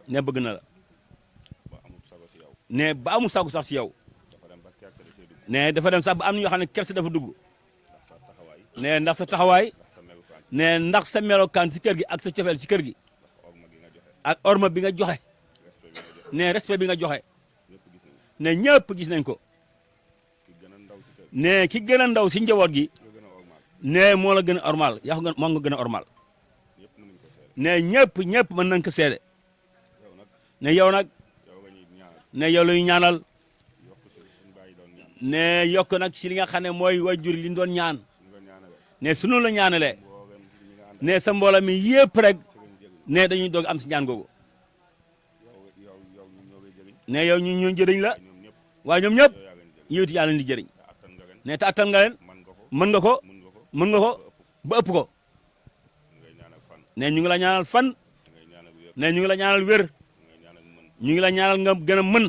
ne bëgg na la ne ba amul sagu sax si yow ne dafa dem sax ba am na ñoo xam ne kerse dafa dugg ne ndax sa taxawaay ne ndax sa melokaan si kër gi ak sa cofeel si kër gi ak orma bi nga joxe ne respect bi nga joxe ne ñëpp gis nañ ko ne ki gën a ndaw si njaboot gi ne moo la gën a ormal yaa ko gën moo nga gën a ormal ne ñëpp mën nañ ko seede ne yow nag ne yow la ñu ñaanal ne yokk nag si li nga xam ne mooy waajur li ñu doon ñaan ne sunu la ñaanalee ne sa mbooloo mi yëpp rek ne dañuy doog am si ñaan googu ne yow ñu jëriñ la waaye ñoom ñëpp yow it yaa leen di jëriñ ne te attan nga leen mën nga ko ba ëpp ko ne ñu ngi la ñaanal fan ne ñu ngi la ñaanal wér ñu ngi la ñaanal nga gën a mën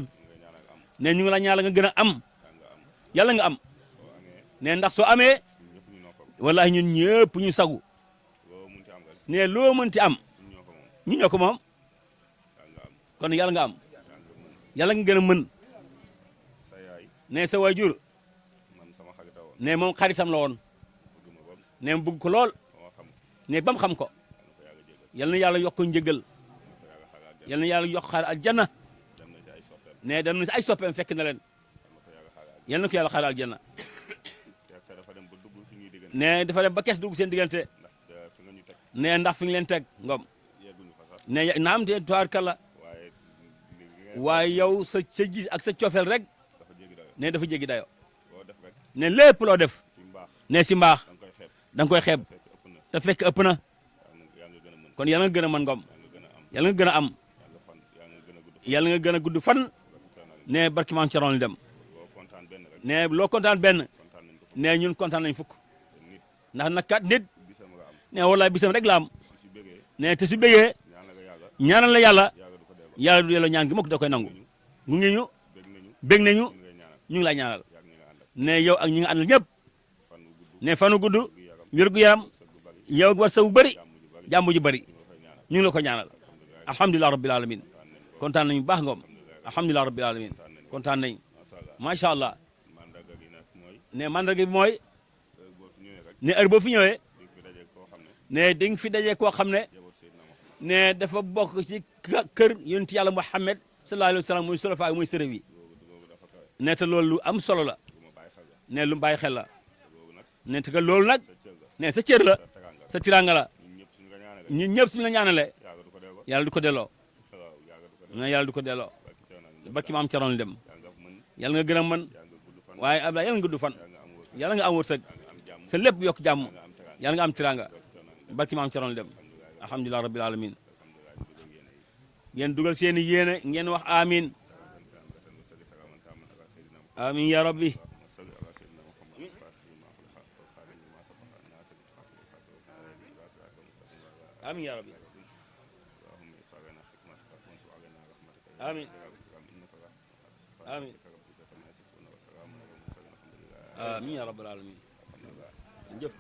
ne ñu ngi la ñaanal nga gën a am yàlla nga am ne ndax soo amee wallahi ñun ñëpp ñu sagu ne loo mënti am ñu ñoo ko moom kon yàlla nga am yàlla nga gën a mën ne sa waajur ne moom xaritam la woon ne mu bëgg ko lool ne ba mu xam ko yal na yàlla yokk ko njëgal yal na yàlla yokk xaar aljanna ne dem na si ay soppeem fekk na leen yal na ko yàlla xaar aljanna ne dafa dem ba kees dugg seen diggante ne ndax fi nga leen teg ngom ne naam te tubaarkalla waaye yow sa gis ak sa cofeel rek ne dafa jéggi dayo ne lépp loo def ne si mbaax da nga koy xeeb te fekk ëpp na kon yàlla nga gën a mën ngom yàlla nga gën a am yàlla nga gën a gudd fan ne barki maam Cerno li dem ne loo kontaan benn ne ñun kontaan nañ fukk ndax nag kat nit ne wallaay bisam rek la am ne te su bégee ñaanal la yàlla yàlla du yàlla ñaan gi mukk da koy nangu mu ngi ñu bég nañu ñu ngi lay ñaanal ne yow ak ñi nga àndal ñëpp ne fanu gudd wér gu yaram yow war sa wu bëri jàmm ju bëri ñu ngi la ko ñaanal alhamdulilah rabbil alamin kontaan nañu baax ngoom alhamdulilah rabbil alamin kontaan nañ macha allah ne mandarga bi mooy ne heure boo fi ñëwee ne di nga fi daje koo xam ne dafa bokk ci kër yonent yàlla Muhammad sallallahu alayhi wa sallam muy sulafa muy sërëf yi ne te loolu lu am solo la ne lu bàyyi xel la ne te que loolu nag ne sa cër la sa tiranga la ñun ñëpp suñu la ñaanalee yàlla du ko delloo ne yàlla du ko delloo barki maam Cerno li dem yàlla nga gën a mën waaye Abdoulaye yàlla nga gudd fan yàlla nga am wërsëg sa lépp yokk jàmm yàlla nga am tiranga barki maam Cerno li dem alhamdulilah rabbil alamin ngeen dugal seeni yéene ngeen wax amin amin ya rabbi amin ya rabbi amin amin amin ya rabbal alamin jëf